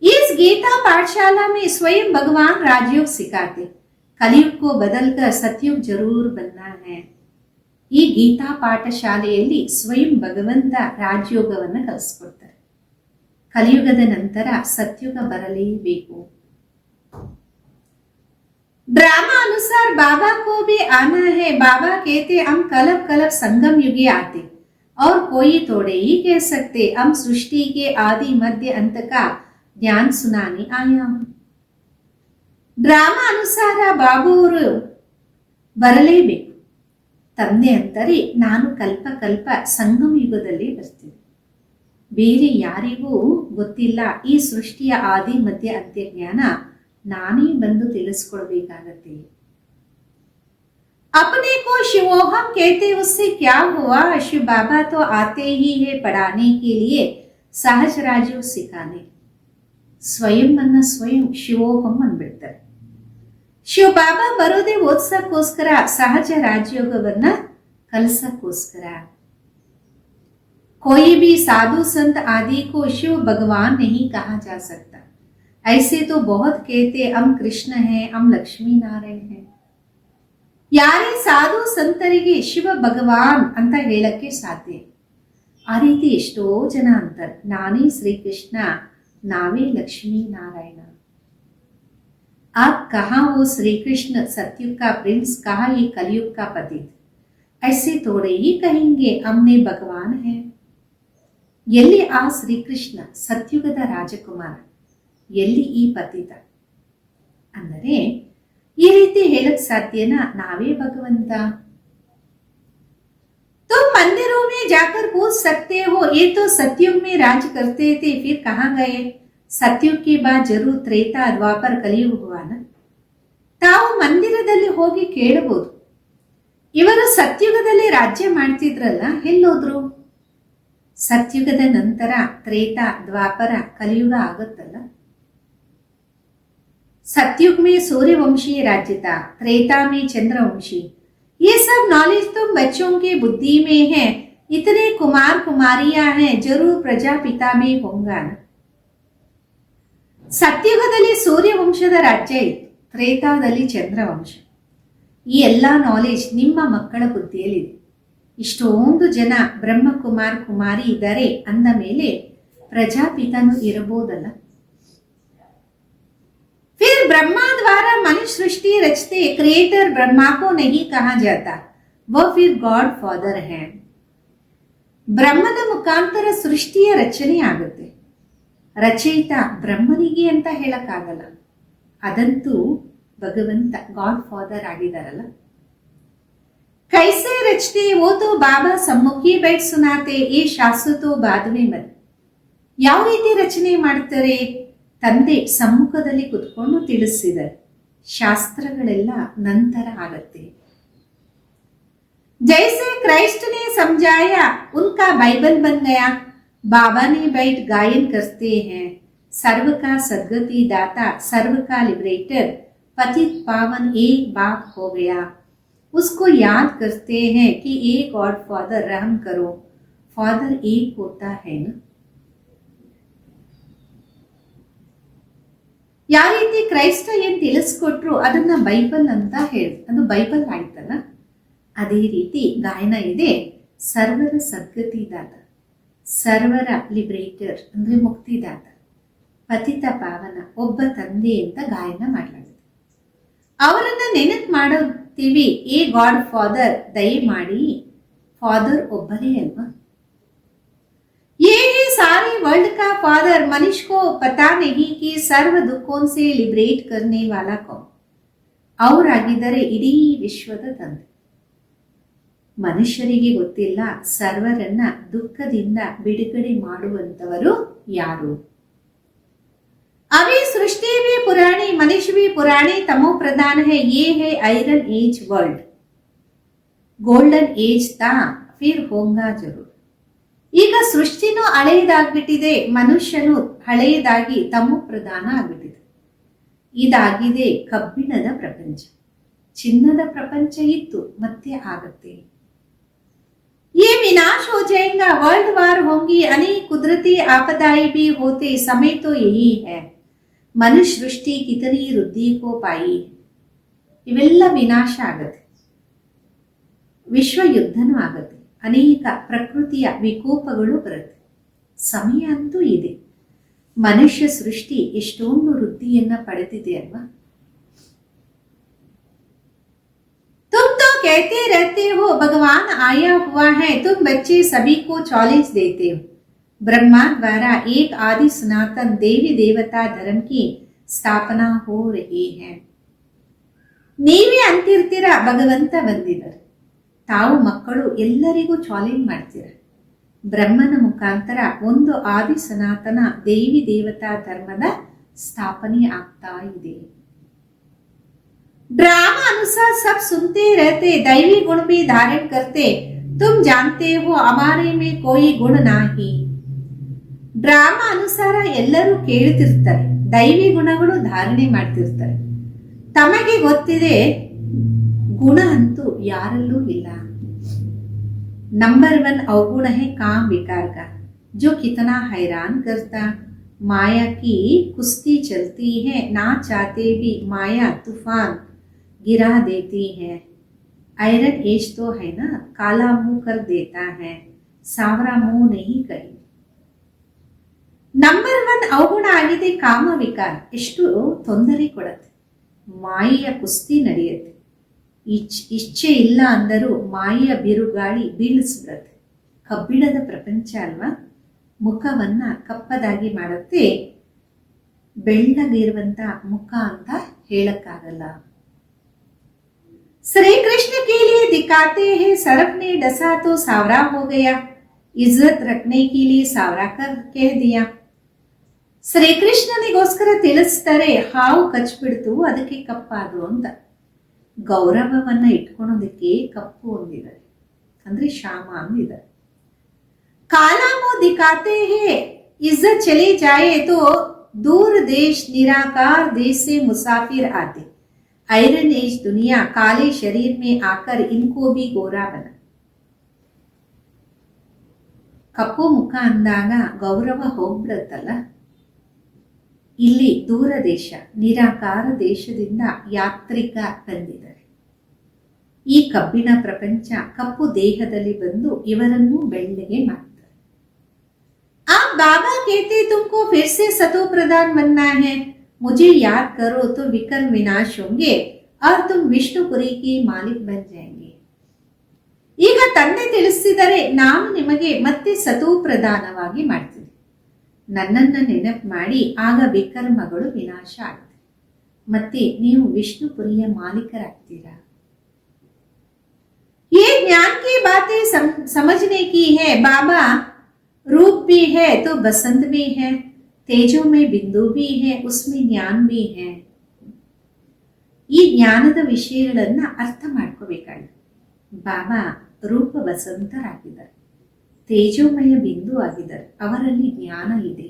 इस गीता पाठशाला में स्वयं भगवान राजयोग सिखाते. कलयुग को बदलकर सतयुग जरूर बनना है. ಈ ಗೀತಾ ಪಾಠಶಾಲೆಯಲ್ಲಿ ಸ್ವಯಂ ಭಗವಂತ ರಾಜಯೋಗವನ್ನು ಕಲಿಸ್ಕೊಡ್ತಾರೆ. ಕಲಿಯುಗದ ನಂತರ ಸತ್ಯುಗ ಬರಲೇಬೇಕು. ड्रामा अनुसार बाबा को भी आना है. बाबा कहते हम कलब कलब संगम युगे आते और कोई थोड़े ही कह सकते हम सृष्टि के आदि मध्य अंत का ज्ञान सुनाने आया हूं. ಡ್ರಾಮಾ ಅನುಸಾರ ಬಾಬು ಅವರು ಬರಲೇಬೇಕು. ತಂದೆ ಅಂತಾರೆ ನಾನು ಕಲ್ಪ ಕಲ್ಪ ಸಂಗಮ ಯುಗದಲ್ಲಿ ಬರ್ತೀನಿ. ಬೇರೆ ಯಾರಿಗೂ ಗೊತ್ತಿಲ್ಲ ಈ ಸೃಷ್ಟಿಯ ಆದಿ ಮಧ್ಯ ಅಂತ್ಯ ಜ್ಞಾನ ನಾನೇ ಬಂದು ತಿಳಿಸ್ಕೊಡ್ಬೇಕಾಗತ್ತೆ. अपने को शिवोहम कहते उससे क्या हुआ? शिव बाबा तो आते ही है पढ़ाने के लिए, सहज राजयोग सिखाने. ಸ್ವಯಂ ಅನ್ನ ಸ್ವಯಂ ಶಿವೋಹಂ ಅಂದ್ಬಿಡ್ತಾರೆ. ಶಿವ ಬಾಬಾ ಬರೋದೇ ಓದ್ಸಕ್ಕೋಸ್ಕರ, ಸಹಜ ರಾಜಯೋಗವನ್ನ ಕಲಿಸಕ್ಕೋಸ್ಕರ. कोई भी साधु संत आदि को शिव भगवान नहीं कहा जा सकता. ऐसे तो बहुत कहते हम कृष्ण हैं, हम लक्ष्मी नारायण हैं. ಯಾರೇ ಸಾಧು ಸಂತರಿಗೆ ಶಿವ ಭಗವಾನ್ ಅಂತ ಹೇಳಕ್ಕೆ ಸಾಧ್ಯ? ಆ ರೀತಿ ಎಷ್ಟೋ ಜನ ಅಂತಾರೆ ನಾನೇ ಶ್ರೀಕೃಷ್ಣ, ನಾವೇ ಲಕ್ಷ್ಮೀ ನಾರಾಯಣ. आप कहाँ वो श्री कृष्ण सतयुग का प्रिंस, कहाँ ये कलयुग का पतित? ऐसे थोड़े ही कहेंगे हमने भगवान है. ಎಲ್ಲಿ ಆ ಶ್ರೀಕೃಷ್ಣ ಸತ್ಯುಗದ ರಾಜಕುಮಾರ, ಎಲ್ಲಿ ಈ ಪತಿತ? ಅಂದರೆ ಈ ರೀತಿ ಹೇಳಕ್ ಸಾಧ್ಯನಾ ನಾವೇ ಭಗವಂತ? तुम मंदिरों में जाकर पूछ सकते हो ये तो सतयुग में राज करते थे फिर कहाँ गए? सतयुग के बाद जरूर त्रेता द्वापर कलियुग हुआ ना. ತಾವು ಮಂದಿರದಲ್ಲಿ ಹೋಗಿ ಕೇಳಬಹುದು, ಇವರು ಸತ್ಯುಗದಲ್ಲಿ ರಾಜ್ಯ ಮಾಡ್ತಿದ್ರಲ್ಲ, ಎಲ್ಲೋದ್ರು? ಸತ್ಯುಗದ ನಂತರ ತ್ರೇತಾ ದ್ವಾಪರ ಕಲಿಯುಗ ಆಗುತ್ತಲ್ಲ. सतयुग में सूर्यवंशी राज्य था, त्रेता में चंद्रवंशी. ये सब नॉलेज तुम बच्चों के बुद्धि में है. इतने कुमार कुमारियां हैं, जरूर प्रजापिता में होंगे ना. ಸತ್ಯುಗದಲ್ಲಿ ಸೂರ್ಯವಂಶದ ರಾಜ್ಯ ಇತ್ತು, ತ್ರೇತಾದಲ್ಲಿ ಚಂದ್ರವಂಶ. ಈ ಎಲ್ಲ ನಾಲೆಜ್ ನಿಮ್ಮ ಮಕ್ಕಳ ಬುದ್ಧಿಯಲ್ಲಿದೆ. ಇಷ್ಟೊಂದು ಜನ ಬ್ರಹ್ಮಕುಮಾರ್ ಕುಮಾರಿ ಇದ್ದಾರೆ ಅಂದ ಮೇಲೆ ಪ್ರಜಾಪಿತನು ಇರಬಹುದಲ್ಲ. फिर ब्रह्मा द्वारा मनुष्य सृष्टि रचते, क्रिएटर ब्रह्मा को नहीं कहा जाता, वह फिर गॉड फादर है. ಬ್ರಹ್ಮನ ಮುಖಾಂತರ ಸೃಷ್ಟಿಯ ರಚನೆ ಆಗುತ್ತೆ, ರಚಯಿತ ಬ್ರಹ್ಮನಿಗೆ ಅಂತ ಹೇಳಕ್ಕಾಗಲ್ಲ. ಅದಂತೂ ಭಗವಂತ ಗಾಡ್ ಫಾದರ್ ಆಗಿದಾರಲ್ಲ. कैसे रचते वो तो बाबा सम्मुखी बैठ सुनाते, ये शास्त्र तो बाद में मत. ಯಾವ ರೀತಿ ರಚನೆ ಮಾಡ್ತಾರೆ? ತಂದೆ ಸಮ್ಮುಖದಲ್ಲಿ ಕುತ್ಕೊಂಡು ತಿಳಿಸಿದ್ದಾರೆ, ಶಾಸ್ತ್ರಗಳೆಲ್ಲ ನಂತರ ಆಗತ್ತೆ. जैसे क्राइस्ट ने समझाया उनका बाइबल बन गया. बाबा ने बैठ गायन करते हैं, सर्व का सद्गति दाता, सर्व का लिबरेटर, पतित पावन एक बाप हो गया. उसको याद करते हैं कि एक गॉड फादर रहम करो, फादर एक होता है ना. ಯಾವ ರೀತಿ ಕ್ರೈಸ್ತ ಏನ್ ತಿಳಿಸ್ಕೊಟ್ರು ಅದನ್ನ ಬೈಬಲ್ ಅಂತ ಹೇಳಿ ಅದು ಬೈಬಲ್ ಆಯ್ತಲ್ಲ. ಅದೇ ರೀತಿ ಗಾಯನ ಇದೆ, ಸರ್ವರ ಸದ್ಗತಿದಾತ, ಸರ್ವರ ಲಿಬರೇಟರ್ ಅಂದ್ರೆ ಮುಕ್ತಿದಾತ, ಪತಿತ ಪಾವನ ಒಬ್ಬ ತಂದೆ ಅಂತ ಗಾಯನ ಮಾಡಲಾಗಿದೆ. ಅವರನ್ನ ನೆನಪು ಮಾಡುತ್ತೀವಿ, ಏ ಗಾಡ್ ಫಾದರ್ ದಯಮಾಡಿ, ಫಾದರ್ ಒಬ್ಬರೇ ಅಲ್ವಾ. ये है सारे वर्ल्ड का फादर, मनुष्य को पता नहीं कि सर्व दुखों से लिबरेट करने वाला कौन. ಅವರಾಗಿದ್ದರೆ ಇಡೀ ವಿಶ್ವದ ತಂದೆ. ಮನುಷ್ಯರಿಗೆ ಗೊತ್ತಿಲ್ಲ ಸರ್ವರನ್ನ ದುಃಖದಿಂದ ಬಿಡುಗಡೆ ಮಾಡುವಂತವರು ಯಾರು. अभी सृष्टि भी पुरानी, मनुष्य भी पुरानी, तमो प्रधान है। ये है iron age world. Golden age ತಾ ಫಿರ್ ಹೋಂಗಾ ಜರೂರ್. ಈಗ ಸೃಷ್ಟಿನೂ ಹಳೆಯದಾಗ್ಬಿಟ್ಟಿದೆ, ಮನುಷ್ಯನು ಹಳೆಯದಾಗಿ ತಮೋ ಪ್ರಧಾನ ಆಗ್ಬಿಟ್ಟಿದೆ. ಇದಾಗಿದೆ ಕಬ್ಬಿಣದ ಪ್ರಪಂಚ. ಚಿನ್ನದ ಪ್ರಪಂಚ ಇತ್ತು, ಮತ್ತೆ ಆಗತ್ತೆ. ये विनाश हो जाएगा, वर्ल्ड वार होंगी, अनेक कुदरती आपदाएं भी होते, समय तो यही है। मनुष्य सृष्टि कितनी वृद्धि को पाई, ಇವೆಲ್ಲ ವಿನಾಶ ಆಗತ್ತೆ. ವಿಶ್ವ ಯುದ್ಧನೂ ಆಗತ್ತೆ, ಅನೇಕ ಪ್ರಕೃತಿಯ ವಿಕೋಪಗಳು ಬರುತ್ತೆ. ಸಮಯ ಅಂತೂ ಇದೆ. ಮನುಷ್ಯ ಸೃಷ್ಟಿ ಎಷ್ಟೊಂದು ವೃದ್ಧಿಯನ್ನ ಪಡೆದಿದೆ ಅಲ್ವಾ. तुम तो कहते रहते हो भगवान आया हुआ है, तुम बच्चे सभी को चैलेंज देते हो। ब्रह्मा द्वारा एक आदि सनातन देवी देवता धर्म की स्थापना हो रही है. ನೀವೇ ಅಂತಿರ್ತೀರ ಭಗವಂತ ಬಂದಿದ್ದಾರೆ, ತಾವು ಮಕ್ಕಳು ಎಲ್ಲರಿಗೂ ಚಾಲೆಂಜ್ ಮಾಡ್ತೀರ. ಬ್ರಹ್ಮನ ಮುಖಾಂತರ ಒಂದು ಆದಿ ಸನಾತನ ದೇವಿ ದೇವತಾ ಧರ್ಮದ ಸ್ಥಾಪನೆ ಆಗ್ತಾ ಇದೆ. ड्रामा अनुसार सब सुनते रहते, दैवी गुण भी धारण करते, तुम जानते हो हमारे में कोई गुण नहीं. ಡ್ರಾಮಾ ಅನುಸಾರ ಎಲ್ಲರೂ ಕೇಳ್ತಿರ್ತಾರೆ, ದೈವಿ ಗುಣಗಳು ಧಾರಣೆ ಮಾಡ್ತಿರ್ತಾರೆ. ತಮಗೆ ಗೊತ್ತಿದೆ ಗುಣ ಅಂತೂ ಯಾರಲ್ಲೂ ಇಲ್ಲ. नंबर 1 अवगुण है काम विकार का, जो कितना हैरान करता. माया की कुश्ती चलती है, ना चाहते भी माया तूफान गिरा देती है. आयरन एज तो है ना, काला मुंह कर देता है, सावरा मुंह नहीं कहीं. ನಂಬರ್ 1 ಅವಗುಣ ಆಗಿದೆ ಕಾಮ ವಿಕಾರ. ಎಷ್ಟು ತೊಂದರೆ ಕೊಡುತ್ತೆ, ಮಾಯೆಯ ಕುಸ್ತಿ ನಡೆಯುತ್ತೆ. ಇಚ್ಛೆ ಇಲ್ಲ ಅಂದರೂ ಮಾಯೆಯ ಬಿರುಗಾಳಿ ಬೀಳಿಸ್ಬಿಡತ್ತೆ. ಕಬ್ಬಿಣದ ಪ್ರಪಂಚ ಅಲ್ವಾ, ಮುಖವನ್ನ ಕಪ್ಪದಾಗಿ ಮಾಡುತ್ತೆ. ಬೆಳ್ಳಗಿರುವಂತ ಮುಖ ಅಂತ ಹೇಳಕ್ಕಾಗಲ್ಲ. श्री कृष्ण के लिए दिखाते हैं, सर्प ने डसा तो सावरा हो गया, इज्जत रखने के लिए सावरा कर कह दिया. ಶ್ರೀಕೃಷ್ಣನಿಗೋಸ್ಕರ ತಿಳಿಸ್ತಾರೆ, ಹಾವು ಕಚ್ಬಿಡ್ತು ಅದಕ್ಕೆ ಕಪ್ಪಾದು ಅಂತ. ಗೌರವವನ್ನ ಇಟ್ಕೊಳೋದಕ್ಕೆ ಕಪ್ಪು ಅಂದಿದ್ದಾರೆ, ಅಂದ್ರೆ ಶಾಮ ಅಂದಿದ್ದಾರೆ. ಕಾಲಾಮೋ ದಿಖಾತೆ ಹೇ, इज्जत चली जाए तो दूर देश निराकार देश से मुसाफिर आते. आयरन एज दुनिया काले शरीर में आकर इनको भी गोरा बना. ಕಪ್ಪು ಮುಖ ಅಂದಾಗ ಗೌರವ ಹೋಗ್ಬಿಡುತ್ತಲ್ಲ. ಇಲ್ಲಿ ದೂರ ದೇಶ, ನಿರಾಕಾರ ದೇಶದಿಂದ ಯಾತ್ರಿಕ ಬಂದಿದ್ದಾರೆ. ಈ ಕಬ್ಬಿಣ ಪ್ರಪಂಚ ಕಪ್ಪು ದೇಹದಲ್ಲಿ ಬಂದು ಇವರನ್ನು ಬೆಳ್ಳಗೆ ಮಾಡ್ತಾರೆ. ಆ ಬಾಬಾ कहते तुमको फिर से सतो प्रधान बनना है, मुझे याद करो तो विकर्म विनाश होंगे और तुम विष्णुपुरी की मालिक बन जाएंगे. ಈಗ ತಂದೆ ತಿಳಿಸಿದರೆ, ನಾನು ನಿಮಗೆ ಮತ್ತೆ ಸತೋ ಪ್ರಧಾನವಾಗಿ ಮಾಡ್ತೀನಿ. ನನ್ನನ್ನ ನೆನಪು ಮಾಡಿ, ಆಗ ವಿಕರ್ಮಗಳು ವಿನಾಶ ಆಗ್ತದೆ, ಮತ್ತೆ ನೀವು ವಿಷ್ಣುಪುರಿಯ ಮಾಲೀಕರಾಗ್ತೀರಾ. ये ज्ञान की बातें समझने की है. बाबा रूप भी है तो बसंत भी है, तेजो में बिंदु भी है, उसमें ज्ञान भी है. ಈ ಜ್ಞಾನದ ವಿಷಯಗಳನ್ನ ಅರ್ಥ ಮಾಡ್ಕೋಬೇಕಾಗಿದೆ. ಬಾಬಾ ರೂಪ ವಸಂತರಾಗಿದ್ದಾರೆ, ತೇಜೋಮಯ ಬಿಂದು ಆಗಿದ್ದಾರೆ, ಅವರಲ್ಲಿ ಜ್ಞಾನ ಇದೆ.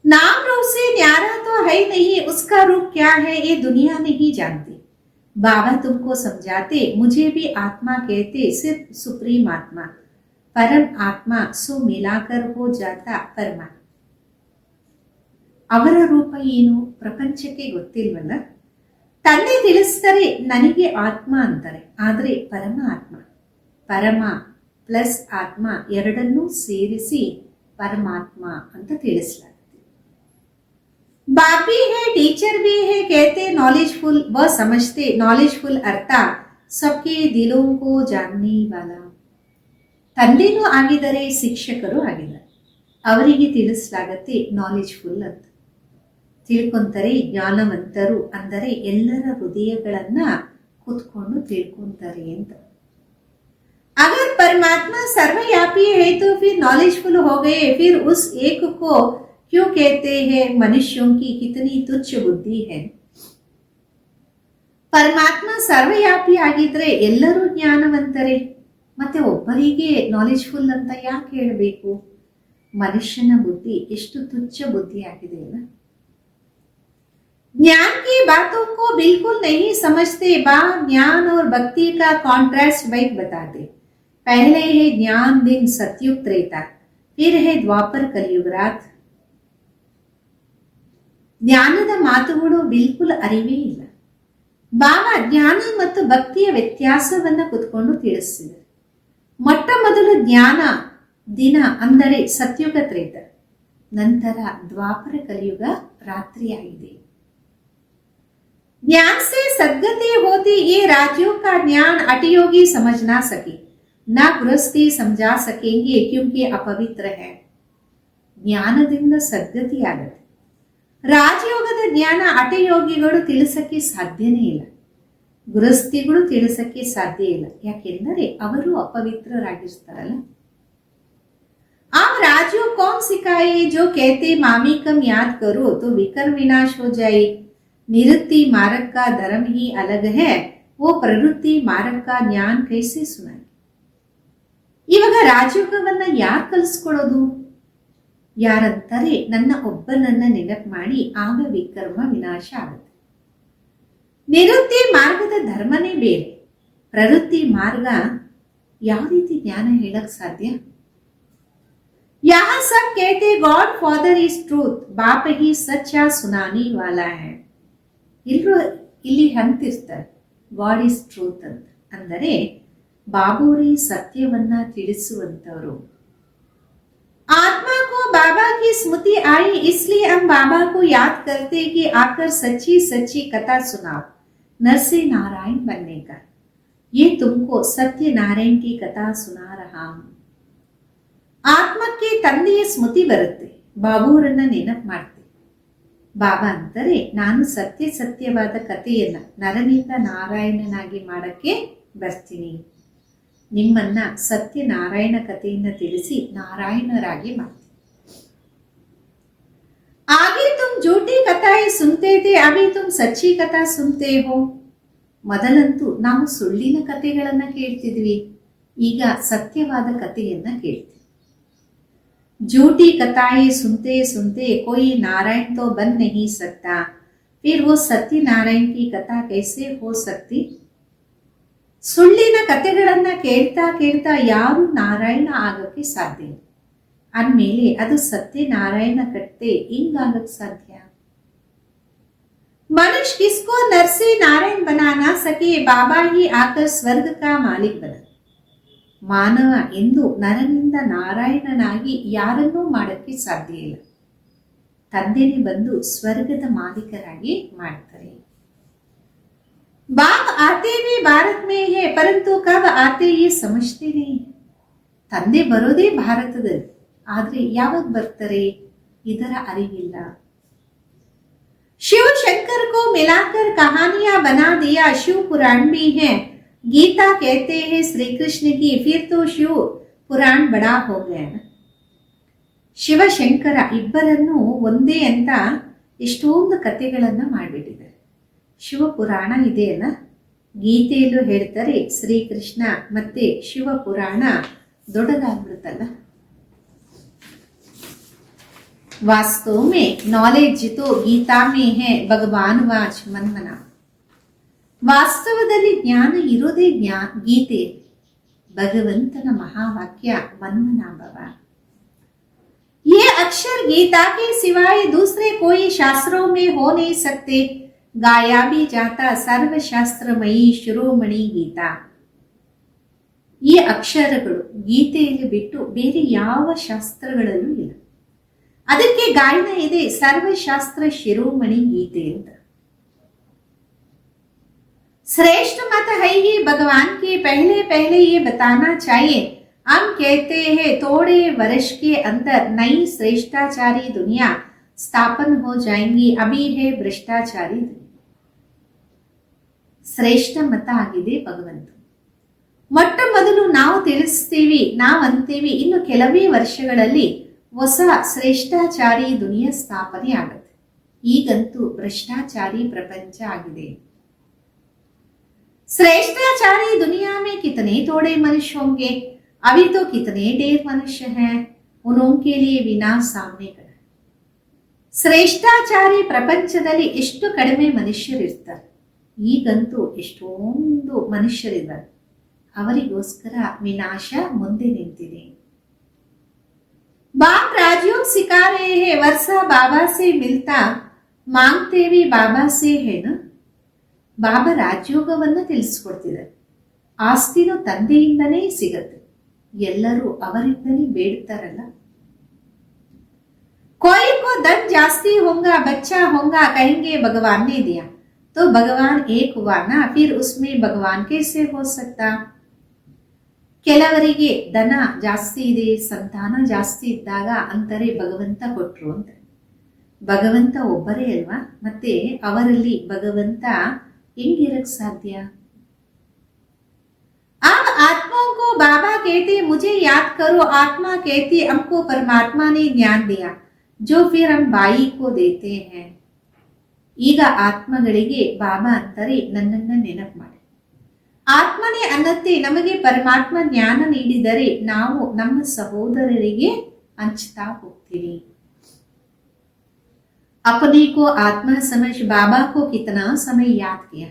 नाम रूप से न्यारा तो है नहीं, उसका रूप क्या है ये दुनिया नहीं जानती. बाबा तुमको समझाते, मुझे भी आत्मा कहते, सिर्फ सुप्रीम आत्मा, परम आत्मा सो मिलाकर हो जाता परमात्मा. ಅವರ ರೂಪ ಏನು ಪ್ರಪಂಚಕ್ಕೆ ಗೊತ್ತಿಲ್ವಲ್ಲ. ತಂದೆ ತಿಳಿಸ್ತಾರೆ, ನನಗೆ ಆತ್ಮ ಅಂತಾರೆ, ಆದರೆ ಪರಮಾತ್ಮ, ಪರಮ ಪ್ಲಸ್ ಆತ್ಮ ಎರಡನ್ನೂ ಸೇರಿಸಿ ಪರಮಾತ್ಮ ಅಂತ ತಿಳಿಸಲಾಗುತ್ತೆ. बाप भी है, टीचर भी है, कहते नॉलेजफुल, वह समझते नॉलेजफुल अर्थ सबके दिलों को जानने वाला. ತಂದೆನೂ ಆಗಿದ್ದಾರೆ, ಶಿಕ್ಷಕರು ಆಗಿದ್ದಾರೆ, ಅವರಿಗೆ ತಿಳಿಸಲಾಗತ್ತೆ ನಾಲೆಜ್ಫುಲ್ ಅಂತ. ತಿಳ್ಕೊಂತಾರೆ, ಜ್ಞಾನವಂತರು ಅಂದರೆ ಎಲ್ಲರ ಹೃದಯಗಳನ್ನ ಕೂತ್ಕೊಂಡು ತಿಳ್ಕೊಂತಾರೆ ಅಂತ. अगर परमात्मा सर्वव्यापी है तो फिर नॉलेजफुल हो गए, फिर उस एक को क्यों कहते हैं मनुष्यों की कितनी तुच्छ बुद्धि है. ಪರಮಾತ್ಮ ಸರ್ವವ್ಯಾಪಿ ಆಗಿದ್ರೆ ಎಲ್ಲರೂ ಜ್ಞಾನವಂತರೇ, ಮತ್ತೆ ಒಬ್ಬರಿಗೆ ನಾಲೆಜ್ಫುಲ್ ಅಂತ ಯಾಕೆ ಹೇಳಬೇಕು? ಮನುಷ್ಯನ ಬುದ್ಧಿ ಎಷ್ಟು ತುಚ್ಛ ಬುದ್ಧಿ ಆಗಿದೆ ಅಲ್ಲ. ज्ञान की बातों को बिल्कुल नहीं समझते, ज्ञान और भक्ति का कॉन्ट्रास्ट वैक बताते. पहले है ज्ञान दिन सतयुग त्रेता, फिर है द्वापर कलयुग रात. ಜ್ಞಾನದ ಮಾತುಗಳು ಬಿಲ್ಕುಲ್ ಅರಿವೇ ಇಲ್ಲ. ಬಾಬಾ ಜ್ಞಾನ ಮತ್ತು ಭಕ್ತಿಯ ವ್ಯತ್ಯಾಸವನ್ನ ಕುತ್ಕೊಂಡು ತಿಳಿಸಿದರು. ಮೊಟ್ಟ ಮೊದಲು ಜ್ಞಾನ ದಿನ ಅಂದರೆ ಸತ್ಯುಗ ತ್ರೇತ, ನಂತರ ದ್ವಾಪರ ಕಲಿಯುಗ ರಾತ್ರಿಯಾಗಿದೆ. ज्ञान से सद्गति होती, ये राजियों का ज्ञान अटयोगी समझ ना सके, ना गृहस्थी समझा सकेंगे क्योंकि अपवित्र है. ಜ್ಞಾನದಿಂದ ಸದ್ಗತಿ ಆಗತ್ತೆ. ರಾಜಯೋಗದ ಜ್ಞಾನ ಅಟಯೋಗಿಗಳು ತಿಳಿಸಕ್ಕೆ ಸಾಧ್ಯನೇ ಇಲ್ಲ, ಗೃಹಸ್ಥಿಗಳು ತಿಳಿಸಕ್ಕೆ ಸಾಧ್ಯ ಇಲ್ಲ. ಯಾಕೆಂದರೆ ಅವರು ಅಪವಿತ್ರರಾಗಿರ್ತಾರಲ್ಲ. आप राजू कौन सिखाए जो कहते मामी कम याद करो तो विकर विनाश हो जाए. निवृत्ति मार्ग का धर्म ही अलग है, वो प्रवृत्ति मार्ग का ज्ञान कैसे सुनाए. ಇವಾಗ ರಾಜಯೋಗವನ್ನ ಯಾರು ಕಲಿಸ್ಕೊಡೋದು? ಯಾರಂತಾರೆ ನನ್ನ ಒಬ್ಬನನ್ನ ನೆನಪು ಮಾಡಿ, ಆಗ ವಿಕರ್ಮ ವಿನಾಶ ಆಗುತ್ತೆ. ನಿವೃತ್ತಿ ಮಾರ್ಗದ ಧರ್ಮನೇ ಬೇರೆ, ಪ್ರವೃತ್ತಿ ಮಾರ್ಗ ಯಾವ ರೀತಿ ಜ್ಞಾನ ಹೇಳಕ್ ಸಾಧ್ಯ? यहाँ सब कहते गॉड फादर इज ट्रूथ, बाप ही सच्चा सुनाने वाला है. ಇಲ್ಲಿ ಅಂತಿರ್ತಾರೆ ಗಾಡ್ ಇಸ್ ಟ್ರೂತ್ ಅಂತ. ಅಂದರೆ ಬಾಬೂರಿ ಸತ್ಯವನ್ನ ತಿಳಿಸುವಂತವರು. आत्मा को बाबा की स्मृति आई, इसलिए हम बाबा को याद करते कि आकर सच्ची सच्ची कथा सुनाओ, नरसे नारायण बनने का. ये तुमको सत्य नारायण की कथा सुना रहा हूं. ಆತ್ಮಕ್ಕೆ ತಂದೆಯ ಸ್ಮೃತಿ ಬರುತ್ತೆ, ಬಾಬೂರನ್ನ ನೆನಪು ಮಾಡ್ತೀವಿ. ಬಾಬಾ ಅಂತಾರೆ ನಾನು ಸತ್ಯವಾದ ಕಥೆಯನ್ನ ನರನಿಂದ ನಾರಾಯಣನಾಗಿ ಮಾಡಕ್ಕೆ ಬರ್ತೀನಿ, ನಿಮ್ಮನ್ನ ಸತ್ಯನಾರಾಯಣ ಕಥೆಯನ್ನ ತಿಳಿಸಿ ನಾರಾಯಣರಾಗಿ ಮಾಡ್ತೀನಿ. ಆಗೆ ತುಮ್ ಜೂಟಿ ಕಥಾಯೇ ಸುನ್ತೆ ಥೆ, ಅಭಿ ತುಮ್ ಸಚ್ಚಿ ಕಥಾ ಸುನ್ತೆ ಹೋ. ಮೊದಲಂತೂ ನಾವು ಸುಳ್ಳಿನ ಕಥೆಗಳನ್ನ ಕೇಳ್ತಿದ್ವಿ, ಈಗ ಸತ್ಯವಾದ ಕಥೆಯನ್ನ ಕೇಳ್ತೀವಿ. झूठी कथाएं सुनते सुनते कोई नारायण तो बन नहीं सकता, फिर वो सत्य नारायण की कथा कैसे हो सकती. ಸುಳ್ಳಿನ ಕಥೆಗಳನ್ನ ಕೇಳ್ತಾ ಕೇಳ್ತಾ ಯಾರು ನಾರಾಯಣ ಆಗಕ್ಕೆ ಸಾಧ್ಯ ಇಲ್ಲ. ಅಂದಮೇಲೆ ಅದು ಸತ್ಯನಾರಾಯಣ ಕಥೆ ಹಿಂಗಾಗಕ್ಕೆ ಸಾಧ್ಯ? मनुष्य किसको नर से नारायण बना ना सके, बाबा ही आकर स्वर्ग का मालिक बना. ಮಾನವ ಎಂದು ನರನಿಂದ ನಾರಾಯಣನಾಗಿ ಯಾರನ್ನೂ ಮಾಡಕ್ಕೆ ಸಾಧ್ಯ ಇಲ್ಲ, ತಂದೆನೇ ಬಂದು ಸ್ವರ್ಗದ ಮಾಲೀಕರಾಗಿ ಮಾಡ್ತಾರೆ. बाप आते भी भारत में है, परंतु कब आते ये समझते नहीं. ತಂದೆ ಬರೋದೇ ಭಾರತದಲ್ಲಿ, ಆದ್ರೆ ಯಾವಾಗ ಬರ್ತಾರೆ ಇದರ ಅರಿವಿಲ್ಲ. शिव शंकर को मिलाकर कहानियां बना दिया, शिव पुराण भी है. गीता कहते हैं श्री कृष्ण की, फिर तो शिव पुराण बड़ा हो गया. ಶಿವಶಂಕರ ಇಬ್ಬರನ್ನು ಒಂದೇ ಅಂತ ಎಷ್ಟೊಂದು ಕಥೆಗಳನ್ನ ಮಾಡಿಬಿಟ್ಟಿದ್ದಾರೆ. ಶಿವಪುರಾಣ ಇದೆಯಲ್ಲ, ಗೀತೆಯಲ್ಲೂ ಹೇಳ್ತಾರೆ ಶ್ರೀಕೃಷ್ಣ ಮತ್ತೆ ಶಿವಪುರಾಣ ದೊಡ್ಡದಾಗ್ಬಿಡುತ್ತಲ್ಲ. वास्तव में नॉलेज तो गीता में है, भगवान वाच मनमना. ವಾಸ್ತವದಲ್ಲಿ ಜ್ಞಾನ ಇರೋದೇ ಗೀತೆ, ಭಗವಂತನ ಮಹಾವಾಕ್ಯ ಮನ್ಮನಾಭವ. ये अक्षर गीता के सिवाय दूसरे कोई शास्त्रों में हो नहीं सकते, गाया भी जाता सर्वशास्त्रमयी ಶಿರೋಮಣಿ ಗೀತಾ. ಈ ಅಕ್ಷರಗಳು ಗೀತೆಯಲ್ಲಿ ಬಿಟ್ಟು ಬೇರೆ ಯಾವ ಶಾಸ್ತ್ರಗಳಲ್ಲೂ ಇಲ್ಲ. ಅದಕ್ಕೆ ಗಾಯನ ಇದೆ ಸರ್ವಶಾಸ್ತ್ರ ಶಿರೋಮಣಿ ಗೀತೆ ಅಂತ. श्रेष्ठ मत है ही भगवान के, पहले पहले ये बताना चाहिए. हम कहते हैं थोड़े वर्ष के अंदर नई श्रेष्ठाचारी दुनिया स्थापन हो जाएंगी, अभी है भ्रष्टाचारी दुनिया. ಶ್ರೇಷ್ಠ ಮತ ಆಗಿದೆ ಭಗವಂತ. ಮೊಟ್ಟ ಮೊದಲು ನಾವು ತಿಳಿಸ್ತೀವಿ, ನಾವು ಅಂತೀವಿ ಇನ್ನು ಕೆಲವೇ ವರ್ಷಗಳಲ್ಲಿ ಹೊಸ ಶ್ರೇಷ್ಠಾಚಾರಿ ದುನಿಯಾ ಸ್ಥಾಪನೆ ಆಗುತ್ತೆ. ಈಗಂತೂ ಭ್ರಷ್ಟಾಚಾರಿ ಪ್ರಪಂಚ ಆಗಿದೆ. श्रेष्ठाचारी दुनिया में कितने थोड़े मनुष्य होंगे, अभी तो कितने ढेर मनुष्य हैं, उनके लिए विनाश सामने खड़ा. ಶ್ರೇಷ್ಠಾಚಾರಿ ಪ್ರಪಂಚದಲ್ಲಿ ಎಷ್ಟು ಕಡಿಮೆ ಮನುಷ್ಯರಿರ್ತಾರೆ. ಈಗಂತೂ ಎಷ್ಟೊಂದು ಮನುಷ್ಯರಿದ್ದಾರೆ, ಅವರಿಗೋಸ್ಕರ ವಿನಾಶ ಮುಂದೆ ನಿಂತಿದೆ. बाप राजयोग सिखा रहे हैं, वर्षा बाबा से मिलता मांगते भी बाबा से है ना. ಬಾಬಾ ರಾಜಯೋಗವನ್ನು ತಿಳಿಸ್ಕೊಡ್ತಿದ್ದಾರೆ. ಆಸ್ತಿನೂ ತಂದೆಯಿಂದನೇ ಸಿಗತ್ತೆ, ಎಲ್ಲರೂ ಅವರಿಂದನೇ ಬೇಡ್ತಾರಲ್ಲ. कोई को धन जास्ती होगा, बच्चा होगा, कहेंगे भगवान ने दिया, तो भगवान एक हुआ ना, फिर उसमें भगवान कैसे हो सकता. ಕೆಲವರಿಗೆ ಧನ ಜಾಸ್ತಿ ಇದೆ, ಸಂತಾನ ಜಾಸ್ತಿ ಇದ್ದಾಗ ಅಂತಾರೆ ಭಗವಂತ ಕೊಟ್ರು ಅಂತ. ಭಗವಂತ ಒಬ್ಬರೇ ಅಲ್ವಾ, ಮತ್ತೆ ಅವರಲ್ಲಿ ಭಗವಂತ ಹೆಂಗಿರಕ್ ಸಾಧ್ಯ. अब आत्माओं को बाबा कहते मुझे याद करो, आत्मा कहती हमको परमात्मा ने ज्ञान दिया जो फिर हम बाई को देते हैं. ಈಗ ಆತ್ಮಗಳಿಗೆ ಬಾಬಾ ಅಂತಾರೆ ನನ್ನನ್ನ ನೆನಪು ಮಾಡಿ. ಆತ್ಮನೇ ಅನ್ನತ್ತೆ ನಮಗೆ ಪರಮಾತ್ಮ ಜ್ಞಾನ ನೀಡಿದರೆ ನಾವು ನಮ್ಮ ಸಹೋದರರಿಗೆ ಹಂಚ್ತಾ ಹೋಗ್ತೀವಿ. अपने को आत्मा समझ बाबा को कितना समय याद किया.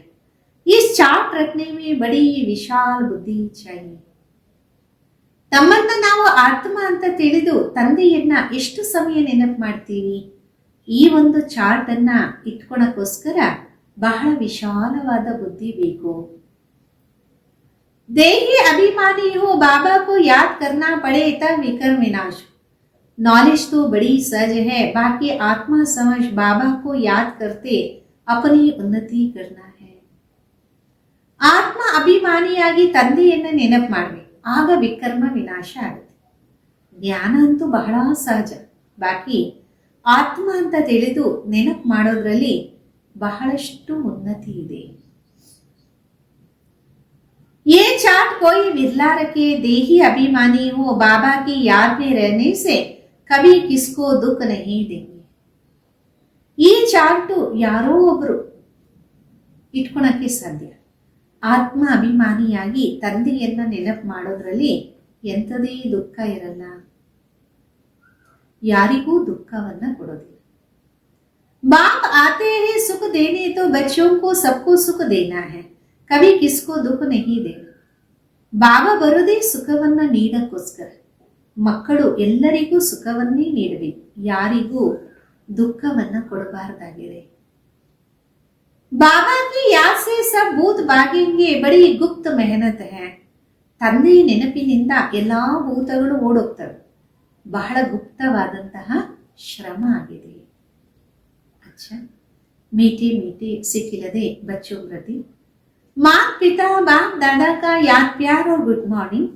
इस चार्ट रखने में बड़ी विशाल बुद्धि चाहिए. ತಮ್ಮನ್ನ ನಾವು ಆತ್ಮ ಅಂತ ತಿಳಿದು ತಂದೆಯನ್ನ ಎಷ್ಟು ಸಮಯ ನೆನಪು ಮಾಡ್ತೀವಿ. ಈ ಒಂದು ಚಾರ್ಟ್ ಅನ್ನ ಇಟ್ಕೊಳಕ್ಕೋಸ್ಕರ ಬಹಳ ವಿಶಾಲವಾದ ಬುದ್ಧಿ ಬೇಕು. ದೇಹಿ ಅಭಿಮಾನಿ ಹೋ बाबा को याद करना पड़े तब विकर्म विनाश. नॉलेज तो बड़ी सहज है, बाकी आत्मा समझ बाबा को याद करते अपनी उन्नति करना है. ಆತ್ಮ ಅಭಿಮಾನಿಯಾಗಿ ತಂದೆಯನ್ನ ನೆನಪು ಮಾಡಬೇಕು, ಆಗ ವಿಕರ್ಮ ವಿನಾಶ ಆಗುತ್ತೆ. ಜ್ಞಾನ ಅಂತೂ ಬಹಳ ಸಹಜ, ಬಾಕಿ ಆತ್ಮ ಅಂತ ತಿಳಿದು ನೆನಪು ಮಾಡೋದ್ರಲ್ಲಿ ಬಹಳಷ್ಟು ಉನ್ನತಿ ಇದೆ. ये चार्ट कोई विरला रखे, देही अभिमानी हो बाबा की याद में रहने से कभी किसको दुख नहीं देंगे. ಈ ಚಾರ್ಟು ಯಾರೋ ಒಬ್ರು ಇಟ್ಕೊಳಕ್ಕೆ ಸಾಧ್ಯ. ಆತ್ಮ ಅಭಿಮಾನಿಯಾಗಿ ತಂದೆಯನ್ನ ನೆನಪು ಮಾಡೋದ್ರಲ್ಲಿ ಎಂಥದೇ ದುಃಖ ಇರಲ್ಲ, ಯಾರಿಗೂ ದುಃಖವನ್ನ ಕೊಡೋದಿಲ್ಲ. बाप आते हैं सुख देने तो बच्चों को सबको सुख देना है, ಕವಿ ಕಿಸ್ಕೋ ದುಃಖ ನಹಿ ದೇ. ಬಾಬಾ ಬರೋದೇ ಸುಖವನ್ನ ನೀಡಕ್ಕೋಸ್ಕರ. ಮಕ್ಕಳು ಎಲ್ಲರಿಗೂ ಸುಖವನ್ನೇ ನೀಡಬೇಕು, ಯಾರಿಗೂ ದುಃಖವನ್ನ ಕೊಡಬಾರದಾಗಿದೆ. ಬಾಬಾ ಕಿ ಯಾದ್ ಸೆ ಸಬ್ ಭೂತ್ ಭಾಗೇಂಗೆ, ಬಡಿ ಗುಪ್ತ ಮೆಹನತ್ ಹೈ. ತಂದೆಯ ನೆನಪಿನಿಂದ ಎಲ್ಲಾ ಭೂತಗಳು ಓಡೋಗ್ತವೆ, ಬಹಳ ಗುಪ್ತವಾದಂತಹ ಶ್ರಮ ಆಗಿದೆ. ಅಚ್ಚಾ, ಮೀಠೆ ಮೀಠೆ ಸಿಕ್ಕಿಲ್ಲದೆ ಬಚ್ಚೋ ಪ್ರತಿ माँ पिता बाप दादा का याद प्यार और गुड मॉर्निंग.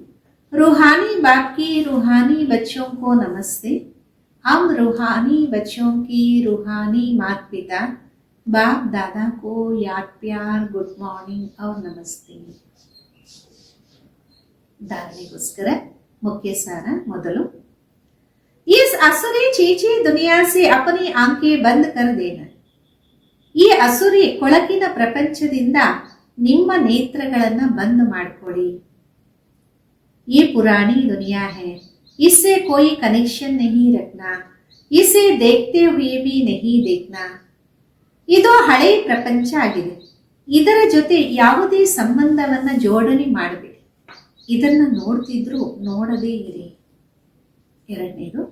रूहानी बाप की रूहानी बच्चों को नमस्ते. हम रूहानी बच्चों की रूहानी माता पिता बाप दादा को याद प्यार गुड मॉर्निंग और नमस्ते. धारणೆಗೋಸ್ಕರ मुख्य सार ಮೊದಲು, इस असुरी चीची दुनिया से अपनी आंखें बंद कर देना. ಈ ಅಸುರಿ ಕೊಳಕಿನ ಪ್ರಪಂಚದಿಂದ ನಿಮ್ಮ ನೇತ್ರಗಳನ್ನ ಬಂದ್ ಮಾಡ್ಕೊಳ್ಳಿ. ये पुरानी दुनिया है, इससे कोई कनेक्शन नहीं रखना, इसे देखते हुए भी नहीं देखना. ಇದು ಹಳೆ ಪ್ರಪಂಚ ಆಗಿದೆ, ಇದರ ಜೊತೆ ಯಾವುದೇ ಸಂಬಂಧವನ್ನ ಜೋಡಣೆ ಮಾಡಬೇಡಿ, ಇದನ್ನ ನೋಡ್ತಿದ್ರು ನೋಡದೇ ಇರಿ. ಎರಡನೇದು,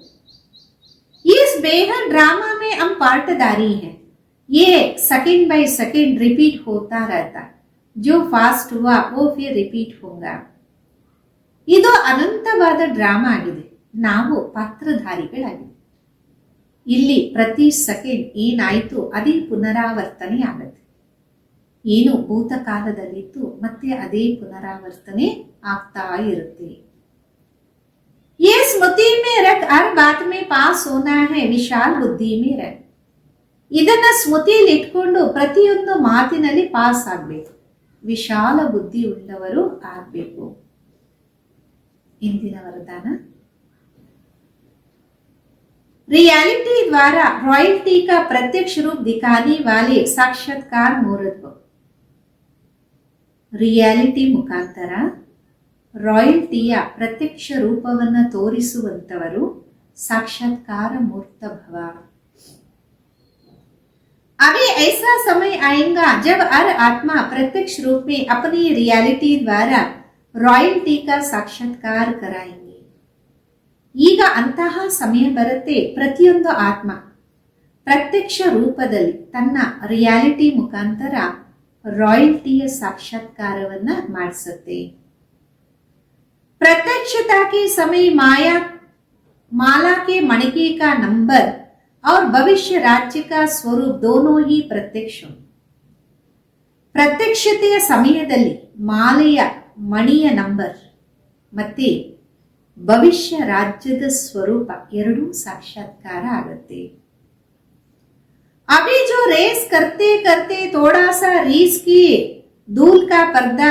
इस बेहद ड्रामा में हम पार्टदारी हैं, ये सेकंड बाय सेकंड रिपीट होता रहता, जो फास्ट हुआ वो फिर रिपीट होगा. ಇದು ಅನಂತವಾದ ಡ್ರಾಮಾ ಆಗಿದೆ, ನಾವು ಪಾತ್ರಧಾರಿಗಳಾಗಿದೆ. ಇಲ್ಲಿ ಪ್ರತಿ ಸೆಕೆಂಡ್ ಏನಾಯ್ತು ಅದೇ ಪುನರಾವರ್ತನೆ ಆಗುತ್ತೆ. ಏನು ಭೂತಕಾಲದಲ್ಲಿತ್ತು ಮತ್ತೆ ಅದೇ ಪುನರಾವರ್ತನೆ ಆಗ್ತಾ ಇರುತ್ತೆ. ये स्मृति में रख हर बात में पास होना है, विशाल बुद्धि में रख. ಇದನ್ನ ಸ್ಮೃತಿಯಲ್ಲಿ ಇಟ್ಕೊಂಡು ಪ್ರತಿಯೊಂದು ಮಾತಿನಲ್ಲಿ ಪಾಸ್ ಆಗ್ಬೇಕು, ವಿಶಾಲ ಬುದ್ಧಿ ಉಳ್ಳವರು ಆಗ್ಬೇಕು. ಇಂದಿನ ವರದಾನ, रियलिटी द्वारा रॉयल्टी का प्रत्यक्ष रूप दिखाने वाले साक्षात्कार मूर्त ರಿಯಾಲಿಟಿ ಮುಖಾಂತರ ರಾಯಲ್ಟಿಯ ಪ್ರತ್ಯಕ್ಷ ರೂಪವನ್ನು ತೋರಿಸುವಂತವರು साक्षात्कार मूर्त भव। अभी ऐसा समय आएगा जब हर आत्मा प्रत्यक्ष रूप में अपनी रियलिटी द्वारा रॉयल्टी का साक्षात्कार कराएंगे। ಈಗ ಅಂತಹ ಸಮಯ ಬರುತ್ತೆ, ಪ್ರತಿಯೊಂದು ಆತ್ಮ ಪ್ರತ್ಯಕ್ಷ ರೂಪದಲ್ಲಿ ತನ್ನ ರಿಯಾಲಿಟಿ ಮುಖಾಂತರ रॉयल्टी साक्षात्कारवन्न ಮಾಡಿಸುತ್ತೆ। प्रत्यक्षता के समय माला के मणिके का नंबर और भविष्य राज्य का स्वरूप दोनों ही प्रत्यक्ष। ಪ್ರತ್ಯಕ್ಷತೆಯ ಸಮಯದಲ್ಲಿ ಮಾಲೆಯ ಮಣಿಯ ನಂಬರ್ ಮತ್ತೆ ಭವಿಷ್ಯ ರಾಜ್ಯದ ಸ್ವರೂಪ ಎರಡೂ ಸಾಕ್ಷಾತ್ಕಾರ ಆಗುತ್ತೆ। अभी जो रेस करते करते थोड़ा सा रीस की धूल का पर्दा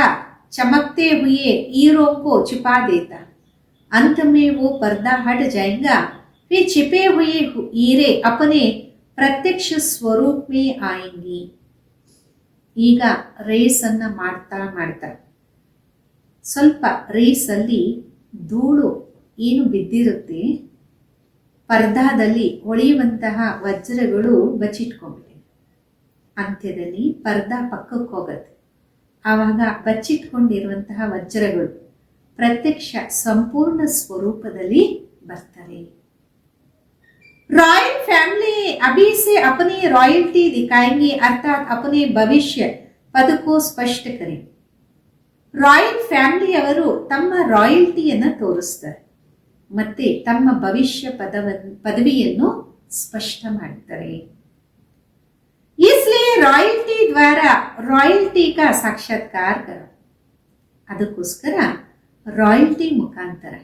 चमकते हुए हीरों को छिपा देता, अंत में वो पर्दा हट जाएगा, फिर छिपे हुए हीरे अपने प्रत्यक्ष स्वरूप में आएंगी। ಈಗ ರೇಸ್ ಅನ್ನ ಮಾಡ್ತಾ ಮಾಡ್ತಾ ಸ್ವಲ್ಪ ರೇಸ್ ಅಲ್ಲಿ ಧೂಳು ಏನು ಬಿದ್ದಿರುತ್ತೆ, ಪರ್ದಾದಲ್ಲಿ ಹೊಳೆಯುವಂತಹ ವಜ್ರಗಳು ಬಚ್ಚಿಟ್ಕೊಂಡಿವೆ, ಅಂತ್ಯದಲ್ಲಿ ಪರ್ದಾ ಪಕ್ಕಕ್ಕೆ ಹೋಗುತ್ತೆ, ಆವಾಗ ಬಚ್ಚಿಟ್ಕೊಂಡಿರುವಂತಹ ವಜ್ರಗಳು ಪ್ರತ್ಯಕ್ಷ ಸಂಪೂರ್ಣ ಸ್ವರೂಪದಲ್ಲಿ ಬರ್ತವೆ। रॉयल फैमिली अभी से अपनी रॉयल्टी दिखाएंगे, अर्थात अपने भविष्य पद को स्पष्ट करें। ರಾಯಲ್ ಫ್ಯಾಮಿಲಿ ಅವರು ತಮ್ಮ ರಾಯಲ್ಟಿಯನ್ನು ತೋರಿಸ್ತಾರೆ ಮತ್ತೆ ತಮ್ಮ ಭವಿಷ್ಯ ಪದವಿಯನ್ನು ಸ್ಪಷ್ಟ ಮಾಡ್ತಾರೆ। इसलिए रॉयल्टी द्वारा रॉयल्टी का साक्षात्कार करो, ಅದಕ್ಕೋಸ್ಕರ ರಾಯಲ್ಟಿ ಮುಖಾಂತರ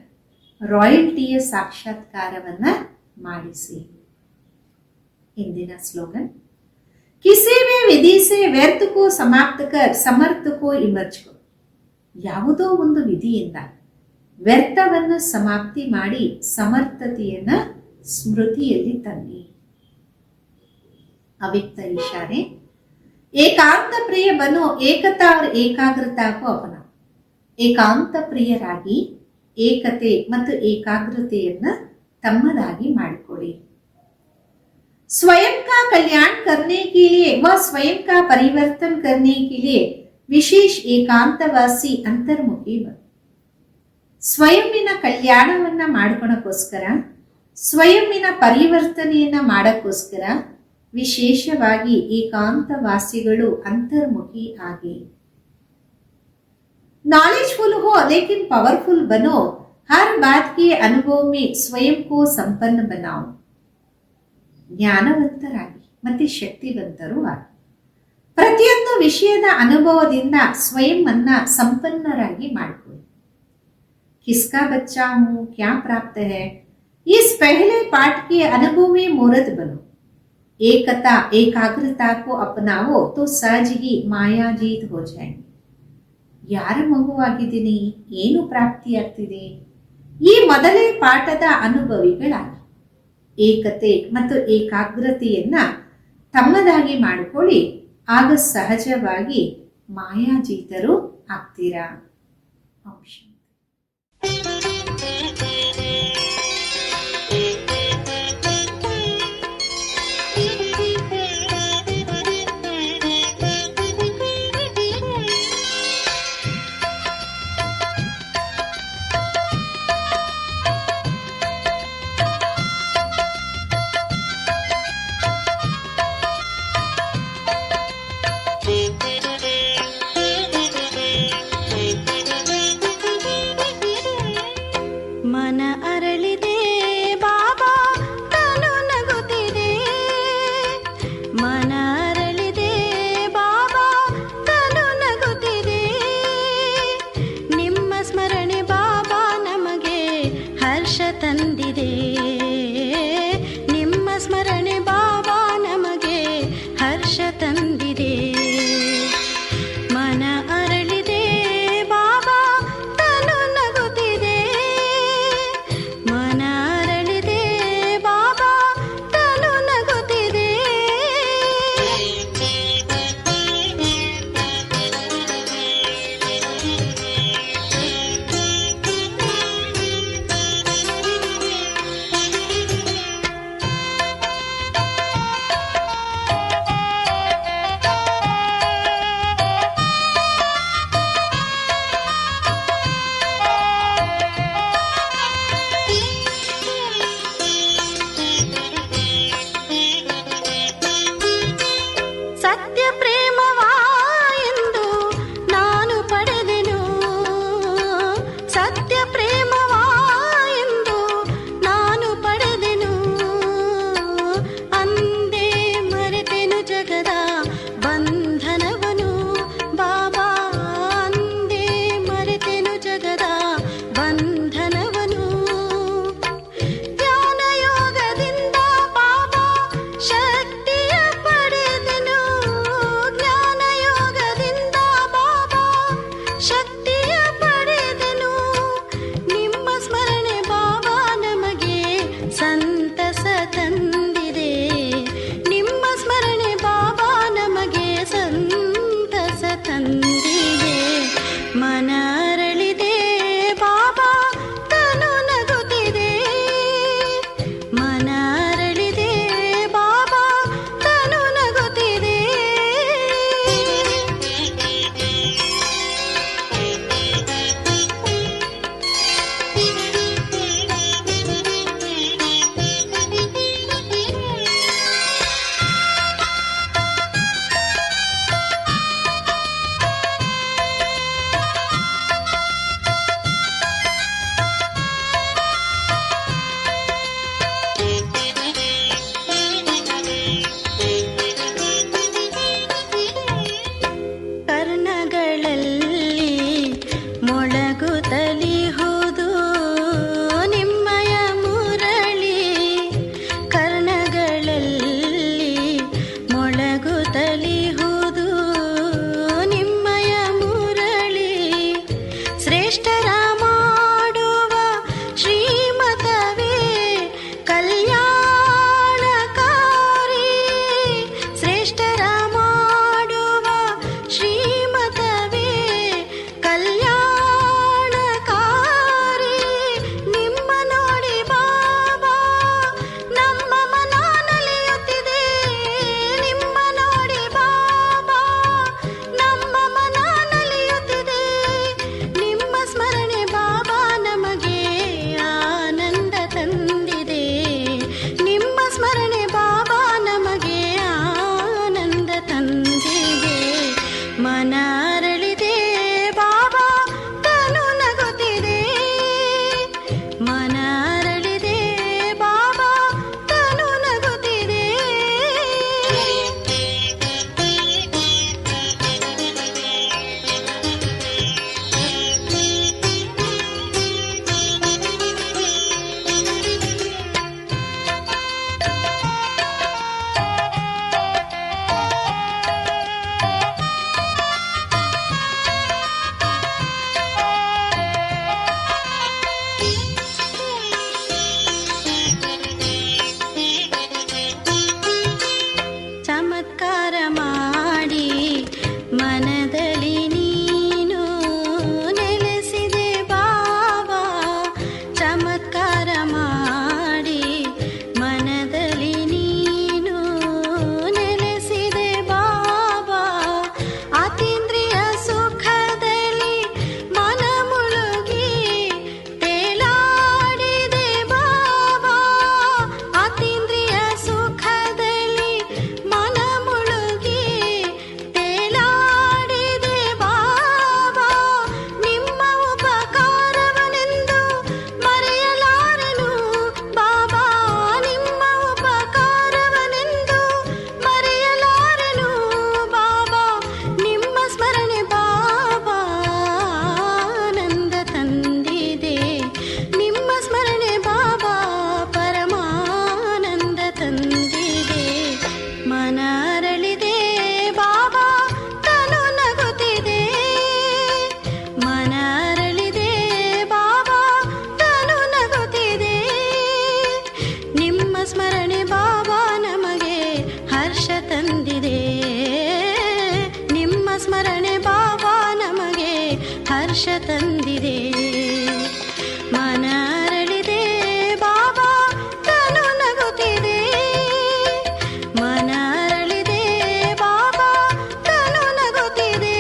ರಾಯಲ್ಟಿಯ ಸಾಕ್ಷಾತ್ಕಾರವನ್ನ ಮಾಡಿಸಿ। ಇಂದಿನ ಸ್ಲೋಗನ್, किसी भी विधि से व्यर्थ को समाप्त कर समर्थ को इमर्ज करो। ಯಾವುದೋ ಒಂದು ವಿಧಿಯಿಂದ ವ್ಯರ್ಥವನ್ನು ಸಮಾಪ್ತಿ ಮಾಡಿ ಸಮರ್ಥತೆಯನ್ನ ಸ್ಮೃತಿಯಲ್ಲಿ ತನ್ನಿ। ಅವ್ಯಕ್ತ ಇಶಾರೆ, ಏಕಾಂತ ಪ್ರಿಯ ಬನೋ, ಏಕತಾ और ಏಕಾಗ್ರತಾ को अपना। ಏಕಾಂತ ಪ್ರಿಯರಾಗಿ ಏಕತೆ ಮತ್ತು ಏಕಾಗ್ರತೆಯನ್ನ ತಮ್ಮದಾಗಿ ಮಾಡಿಕೊಳ್ಳಿ। स्वयं का कल्याण करने के लिए व स्वयं का परिवर्तन करने के लिए विशेष ಏಕಾಂತವಾಸಿ ಅಂತರ್ಮುಖಿ ಬ। ಸ್ವಯಂನ ಕಲ್ಯಾಣವನ್ನ ಮಾಡ್ಕೊಳಕ್ಕೋಸ್ಕರ, ಸ್ವಯಂನ ಪರಿವರ್ತನೆಯನ್ನ ಮಾಡಕ್ಕೋಸ್ಕರ ವಿಶೇಷವಾಗಿ ಏಕಾಂತವಾಸಿಗಳು ಅಂತರ್ಮುಖಿ ಆಗಿ। नॉलेजफुल हो लेकिन पावरफुल बनो, हर बात के अनुभव में स्वयं को संपन्न बनाओ। ಜ್ಞಾನವಂತರಾಗಿ ಮತ್ತೆ ಶಕ್ತಿವಂತರು ಆಗಿ ಪ್ರತಿಯೊಂದು ವಿಷಯದ ಅನುಭವದಿಂದ ಸ್ವಯಂ ಅನ್ನ ಸಂಪನ್ನರಾಗಿ ಮಾಡಿಕೊಳ್ಳಿ। किसका बच्चा हूं, क्या प्राप्त है, इस पहले पाठ के अनुभव में मूर्त बनो। एकता एकाग्रता को अपनाओ तो सहज ही माया जीत हो जाएंगे। ಯಾರ ಮಗುವಾಗಿದ್ದೀನಿ, ಏನು ಪ್ರಾಪ್ತಿಯಾಗ್ತಿದೆ, ಈ ಮೊದಲೇ ಪಾಠದ ಅನುಭವಿಗಳಾಗಿ ಏಕತೆ ಮತ್ತು ಏಕಾಗ್ರತೆಯನ್ನ ತಮ್ಮದಾಗಿ ಮಾಡಿಕೊಳ್ಳಿ, ಆಗ ಸಹಜವಾಗಿ ಮಾಯಾಜೀತರು ಆಗ್ತೀರಾ। मन ಮನ ಅರಳಿದೆ ಬಾಬಾ ತನು ನಗುತ್ತಿದೆ, ಮನ ಅರಳಿದೆ ಬಾಬಾ ತನು ನಗುತ್ತಿದೆ. ಚಮತ್ಕಾರ ಮಾಡಿ ಮನದಲ್ಲಿ ನೀನು ನೆಲೆಸಿದೆ ಬಾಬಾ, ಚಮತ್ಕಾರ ಮಾಡಿ ಮನದಲ್ಲಿ ನೀನು ನೆಲೆಸಿದೆ ಬಾಬಾ. ಅತೀಂದ್ರಿಯ ಸುಖದಲ್ಲಿ ಮನ ಮುಳುಗಿ ತೇಲಾಡಿದೆ ಬಾಬಾ, ಅತೀಂದ್ರಿಯ ಸುಖದಲ್ಲಿ ಮನ ಮುಳುಗಿ ತೇಲಾಡಿದೆ ಬಾಬಾ. ನಿಮ್ಮ ಉಪಕಾರವನೆಂದು ಮರೆಯಲಾರೆನು ಬಾಬಾ, ನಿಮ್ಮ ಉಪಕಾರವನೆಂದು ಮರೆಯಲಾರೆನು ಬಾಬಾ. ನಿಮ್ಮ ಸ್ಮರಣೆ ಬಾಬಾ ಆನಂದ ತಂದಿದೆ, ನಿಮ್ಮ ಸ್ಮರಣೆ ಬಾಬಾ ಪರಮಾನಂದ ತಂದಿದೆ. ಮನ ಅರಳಿದೆ ಬಾಬಾ ತನು ನಗುತ್ತಿದೆ, ಮನ ಅರಳಿದೆ ಬಾಬಾ ತನು ನಗುತ್ತಿದೆ. ನಿಮ್ಮ ಸ್ಮರಣೆ ಬಾಬಾ ನಮಗೆ ಹರ್ಷ ತಂದಿದೆ, ನಿಮ್ಮ ಸ್ಮರಣೆ ಬಾಬಾ ನಮಗೆ ಹರ್ಷ ತಂದಿದೆ. ಮನ ಅರಳಿದೆ ಬಾಬಾ ತನು ನಗುತ್ತಿದೆ, ಮನ ಅರಳಿದೆ ಬಾಬಾ ತನು ನಗುತ್ತಿದೆ.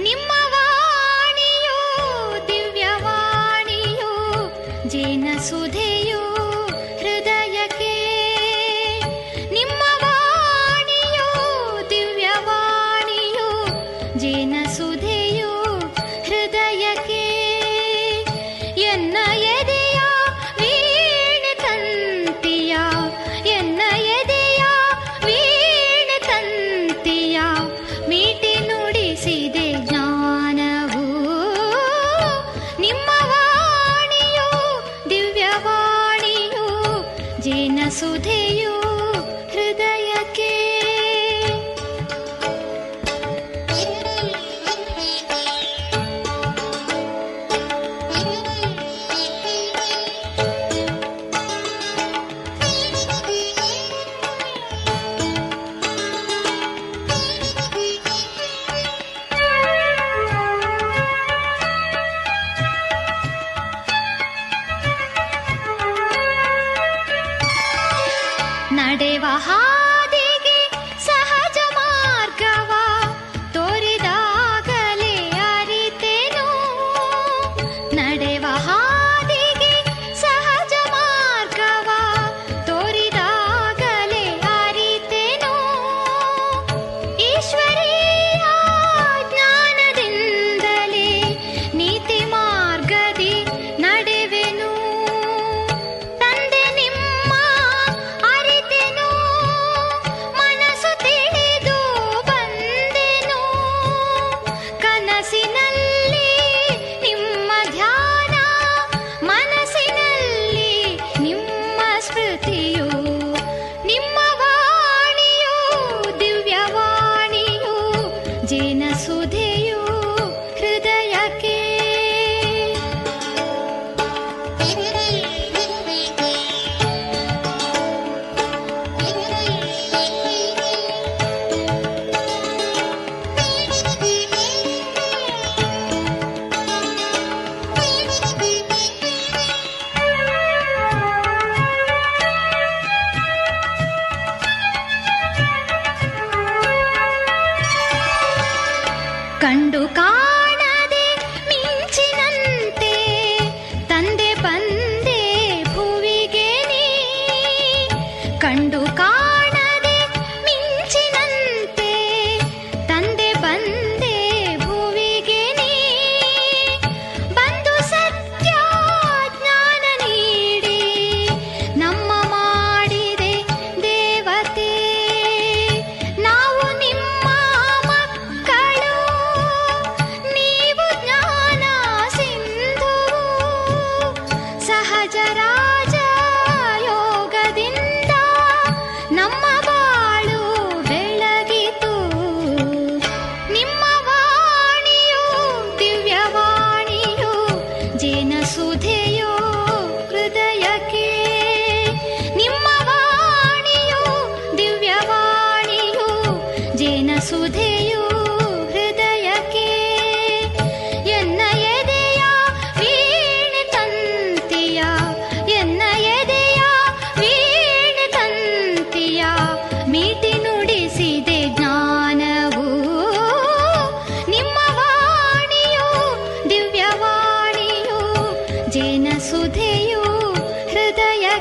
ನಿಮ್ಮ ವಾಣಿಯು ದಿವ್ಯವಾಣಿಯು ಜೇನ ಸುಧೆಯು ಹೃದಯಕ್ಕೆ, ನಿಮ್ಮ ವಾಣಿಯು ದಿವ್ಯವಾಣಿಯು ಜೇನ ಸುಧೆಯು ಹೃದಯಕ್ಕೆ. ಎನ್ನ ಎದೆಯ ವೀಣೆ ತಂತಿಯ, ಎನ್ನ ಎದೆಯ ವೀಣೆ ತಂತಿಯ ಮೀಟಿ ನುಡಿಸಿದೆ ಜ್ಞಾನವು. ನಿಮ್ಮ ವಾಣಿಯು ದಿವ್ಯವಾಣಿಯು ಜೇನ ಸುಧೆಯು ಹೃದಯಕ್ಕೆ. ನಡೆವ ಹಾದಿಗೆ ಸಹಜ ಮಾರ್ಗವ ತೋರಿದಾಗಲೇ ಅರಿತೆನು, ನಡೆವ ಹಾದಿಗೆ ಸಹಜ ಮಾರ್ಗವ ತೋರಿದಾಗಲೇ ಅರಿತೆನು. ಈಶ್ವರೀಯ ಜ್ಞಾನದಿಂದಲೇ ನೀತಿ ಮಾರ್ಗದಿ ನಡೆವೆನು. ತಂದೆ ನಿಮ್ಮ ಅರಿತೆನು,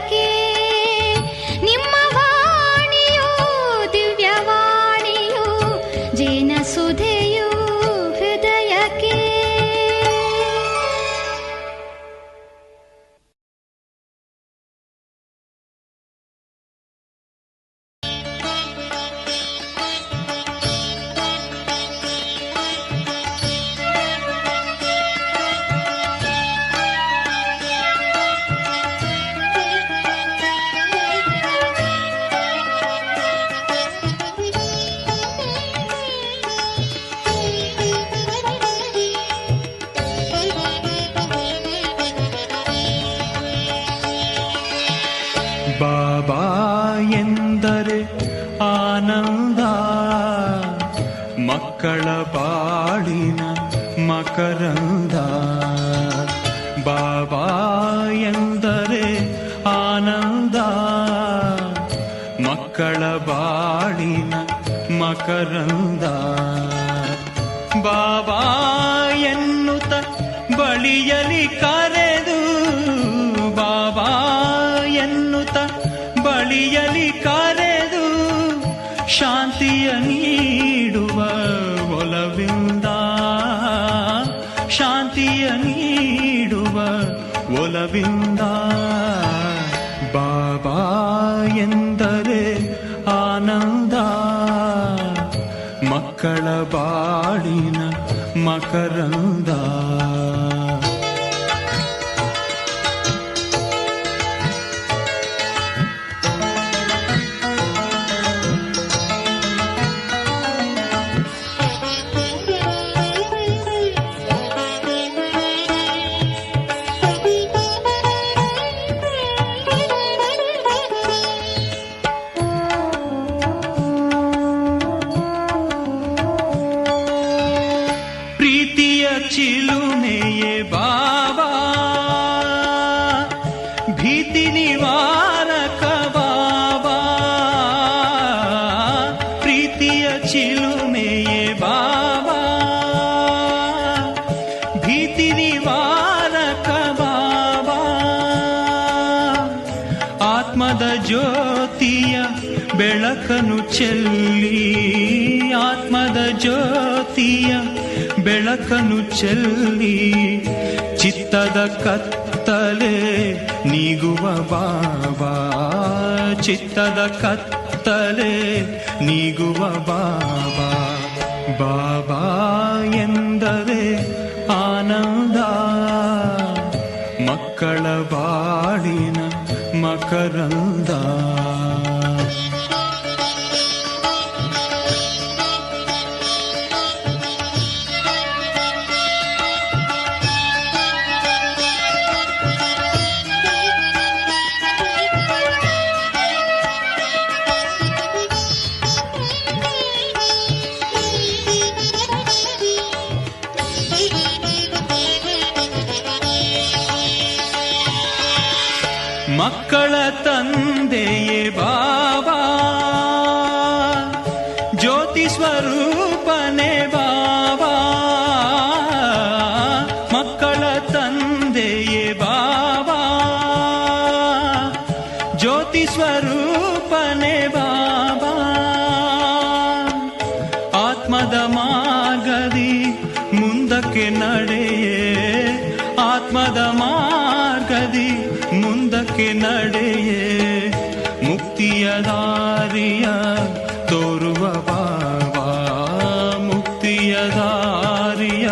ಹೃದಯಕ್ಕೆ ನಿಮ್ಮ ವಾಣಿಯು ದಿವ್ಯವಾಣಿಯು ಜೇನ ಸುಧೆಯು ಹೃದಯಕ್ಕೆ. ಬಾಬಾ ಎಂದರೆ ಆನಂದ, ಮಕ್ಕಳ ಬಾಳಿನ ಮಕರಂದ. ಬಾಬಾ ಎಂದರೆ ಆನಂದ, ಮಕ್ಕಳ ಬಾಳಿನ ಮಕರಂದ. ಬಾಬಾ ಎನ್ನುತ್ತ ಬಳಿಯಲಿ ಕರೆದು, ಬಾಬಾ ಎನ್ನುತ್ತ ಬಳಿಯಲಿ ಕರೆದು ಶಾಂತಿಯ ನೀಡುವ ಒಲವಿಂದ, ಶಾಂತಿಯ ನೀಡುವ ಒಲವಿಂದ. ಬಾಬಾ ಎಂದರೆ ಆನಂದ, ಮಕ್ಕಳ ಬಾಳಿನ ಮಕರಂದ. ಚಿಲುಮೆಯೇ ಬಾಬಾ, ಭೀತಿ ನಿವಾರಕ ಬಾಬಾ. ಪ್ರೀತಿಯ ಚಿಲುಮೆಯೇ ಬಾಬಾ, ಭೀತಿ ನಿವಾರಕ ಬಾಬಾ. ಆತ್ಮದ ಜ್ಯೋತಿಯ ಬೆಳಕನ್ನು ಚೆಲ್ಲಿ, ಆತ್ಮದ ಜ್ಯೋತಿಯ ಬೆಳಕನ್ನು ಚೆಲ್ಲಿ ಚಿತ್ತದ ಕತ್ತಲೆ ನೀಗುವ ಬಾಬಾ, ಚಿತ್ತದ ಕತ್ತಲೆ ನೀಗುವ ಬಾಬಾ. ಬಾಬಾ ಎಂದರೆ ಆನಂದ, ಮಕ್ಕಳ ಬಾಳಿನ ಮಕರಂದ. ಮಕ್ಕಳ ತಂದೆಯೇ ಬಾಬಾ, ಜ್ಯೋತಿ ಸ್ವರೂಪನೇ ಬಾಬಾ. ಮಕ್ಕಳ ತಂದೆಯೇ ಬಾಬಾ, ಜ್ಯೋತಿ ಸ್ವರೂಪನೇ ಬಾಬಾ. ಆತ್ಮದ ಮಾರ್ಗದಿ ಮುಂದಕ್ಕೆ ನಡೆಯೇ, ಆತ್ಮದ ಮಾರ್ಗದಿ ಮುಂದಕ್ಕೆ ನಡೆಯೇ. ಮುಕ್ತಿಯ ದಾರಿಯ ತೋರುವ ಬಾಬಾ, ಮುಕ್ತಿಯ ದಾರಿಯ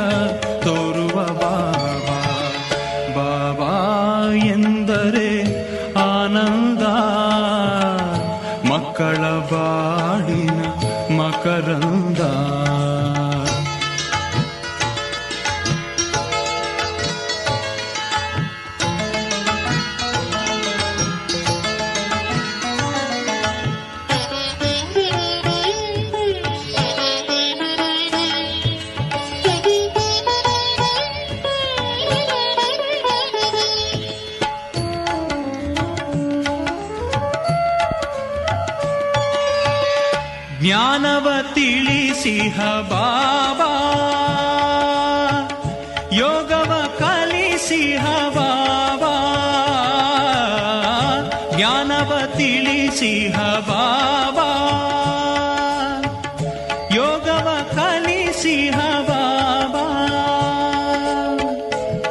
ತೋರುವ ಬಾಬಾ. ಬಾಬಾ ಎಂದರೆ ಆನಂದ, ಮಕ್ಕಳ ಬಾಳಿನ ಮಕರಂದ. ಜ್ಞಾನವ ತಿಳಿಸಿಹ ಬಾಬಾ, ಯೋಗವ ಕಲಿಸಿಹ ಬಾಬಾ. ಜ್ಞಾನವ ತಿಳಿಸಿಹ ಬಾಬಾ, ಯೋಗವ ಕಲಿಸಿಹ ಬಾಬಾ,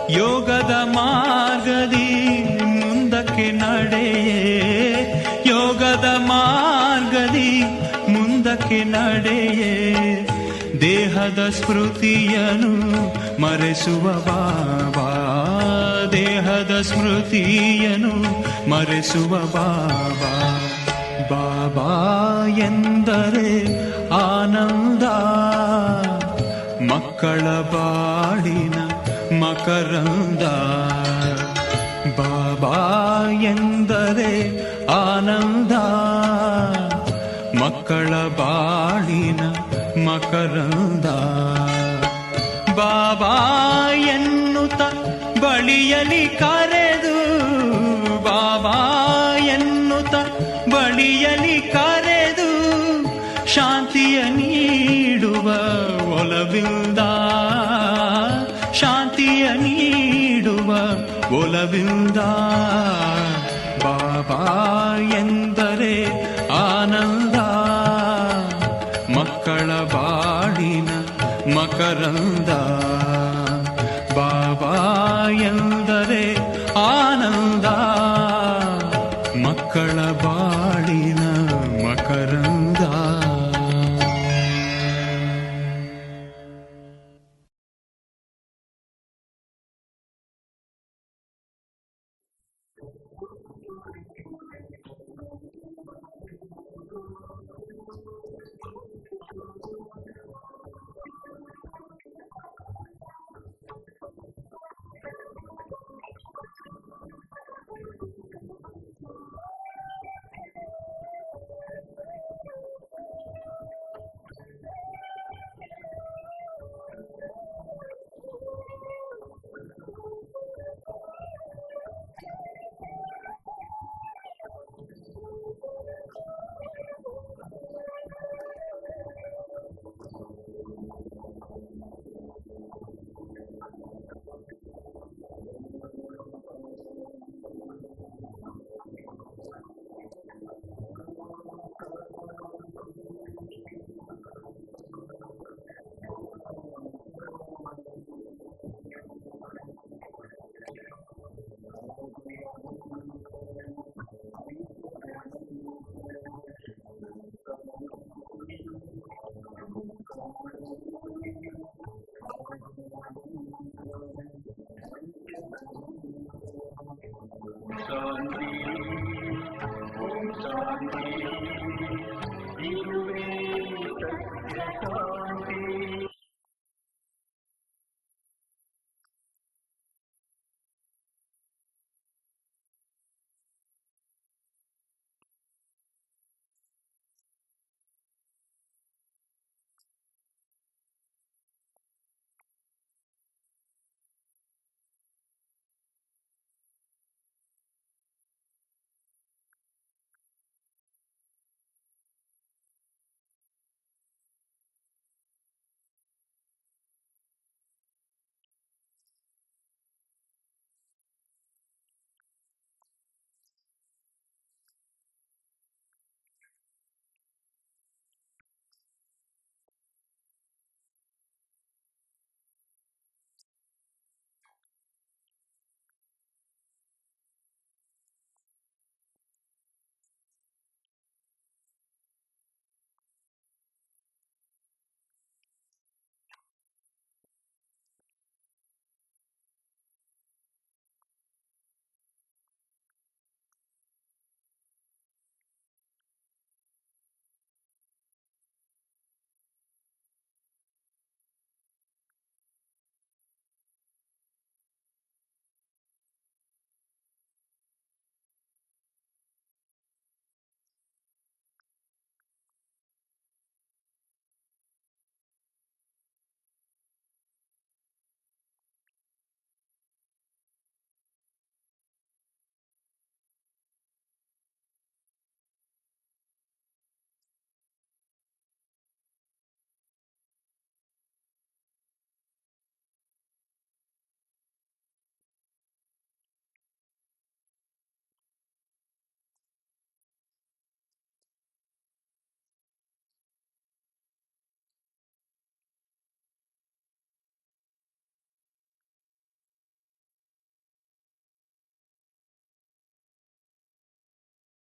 ಯೋಗದ ಮಾರ್ಗದಿ ಮುಂದಕ್ಕೆ ನಡೆಯೇ, ಯೋಗದ ಮಾರ್ಗದಿ ಮುಂದಕ್ಕೆ ನಡೆಯೇ, ದೇಹದ ಸ್ಮೃತಿಯನು ಮರೆಸುವ ಬಾಬಾ, ದೇಹದ ಸ್ಮೃತಿಯನು ಮರೆಸುವ ಬಾಬಾ. ಬಾಬಾ ಎಂದರೆ ಆನಂದ, ಮಕ್ಕಳ ಬಾಳಿನ ಮಕರಂದ. ಬಾಬಾ ಎಂದರೆ ಆನಂದ, ಮಕ್ಕಳ ಬಾಳಿನ ಮಕರಂದ. ಬಾಬಾ ಎನ್ನುತ್ತ ಬಳಿಯಲಿ ಕರೆದು, ಬಾಬಾ ಎನ್ನುತ್ತ ಬಳಿಯಲಿ ಕರೆದು, ಶಾಂತಿಯ ನೀಡುವ ಒಲವಿಂದ, ಶಾಂತಿಯ ನೀಡುವ ಒಲವಿಂದ. ಬಾಬಾ ಎಂದರೆ ಆನಂದ, ಮಕ್ಕಳ ಬಾಳಿನ ಮಕರಂದ. ಬಾಬಾ ಎಂದರೆ ಆನಂದ, ಮಕ್ಕಳ ಬಾಳಿನ ಮಕರಂದ. शांति, ओम शांति।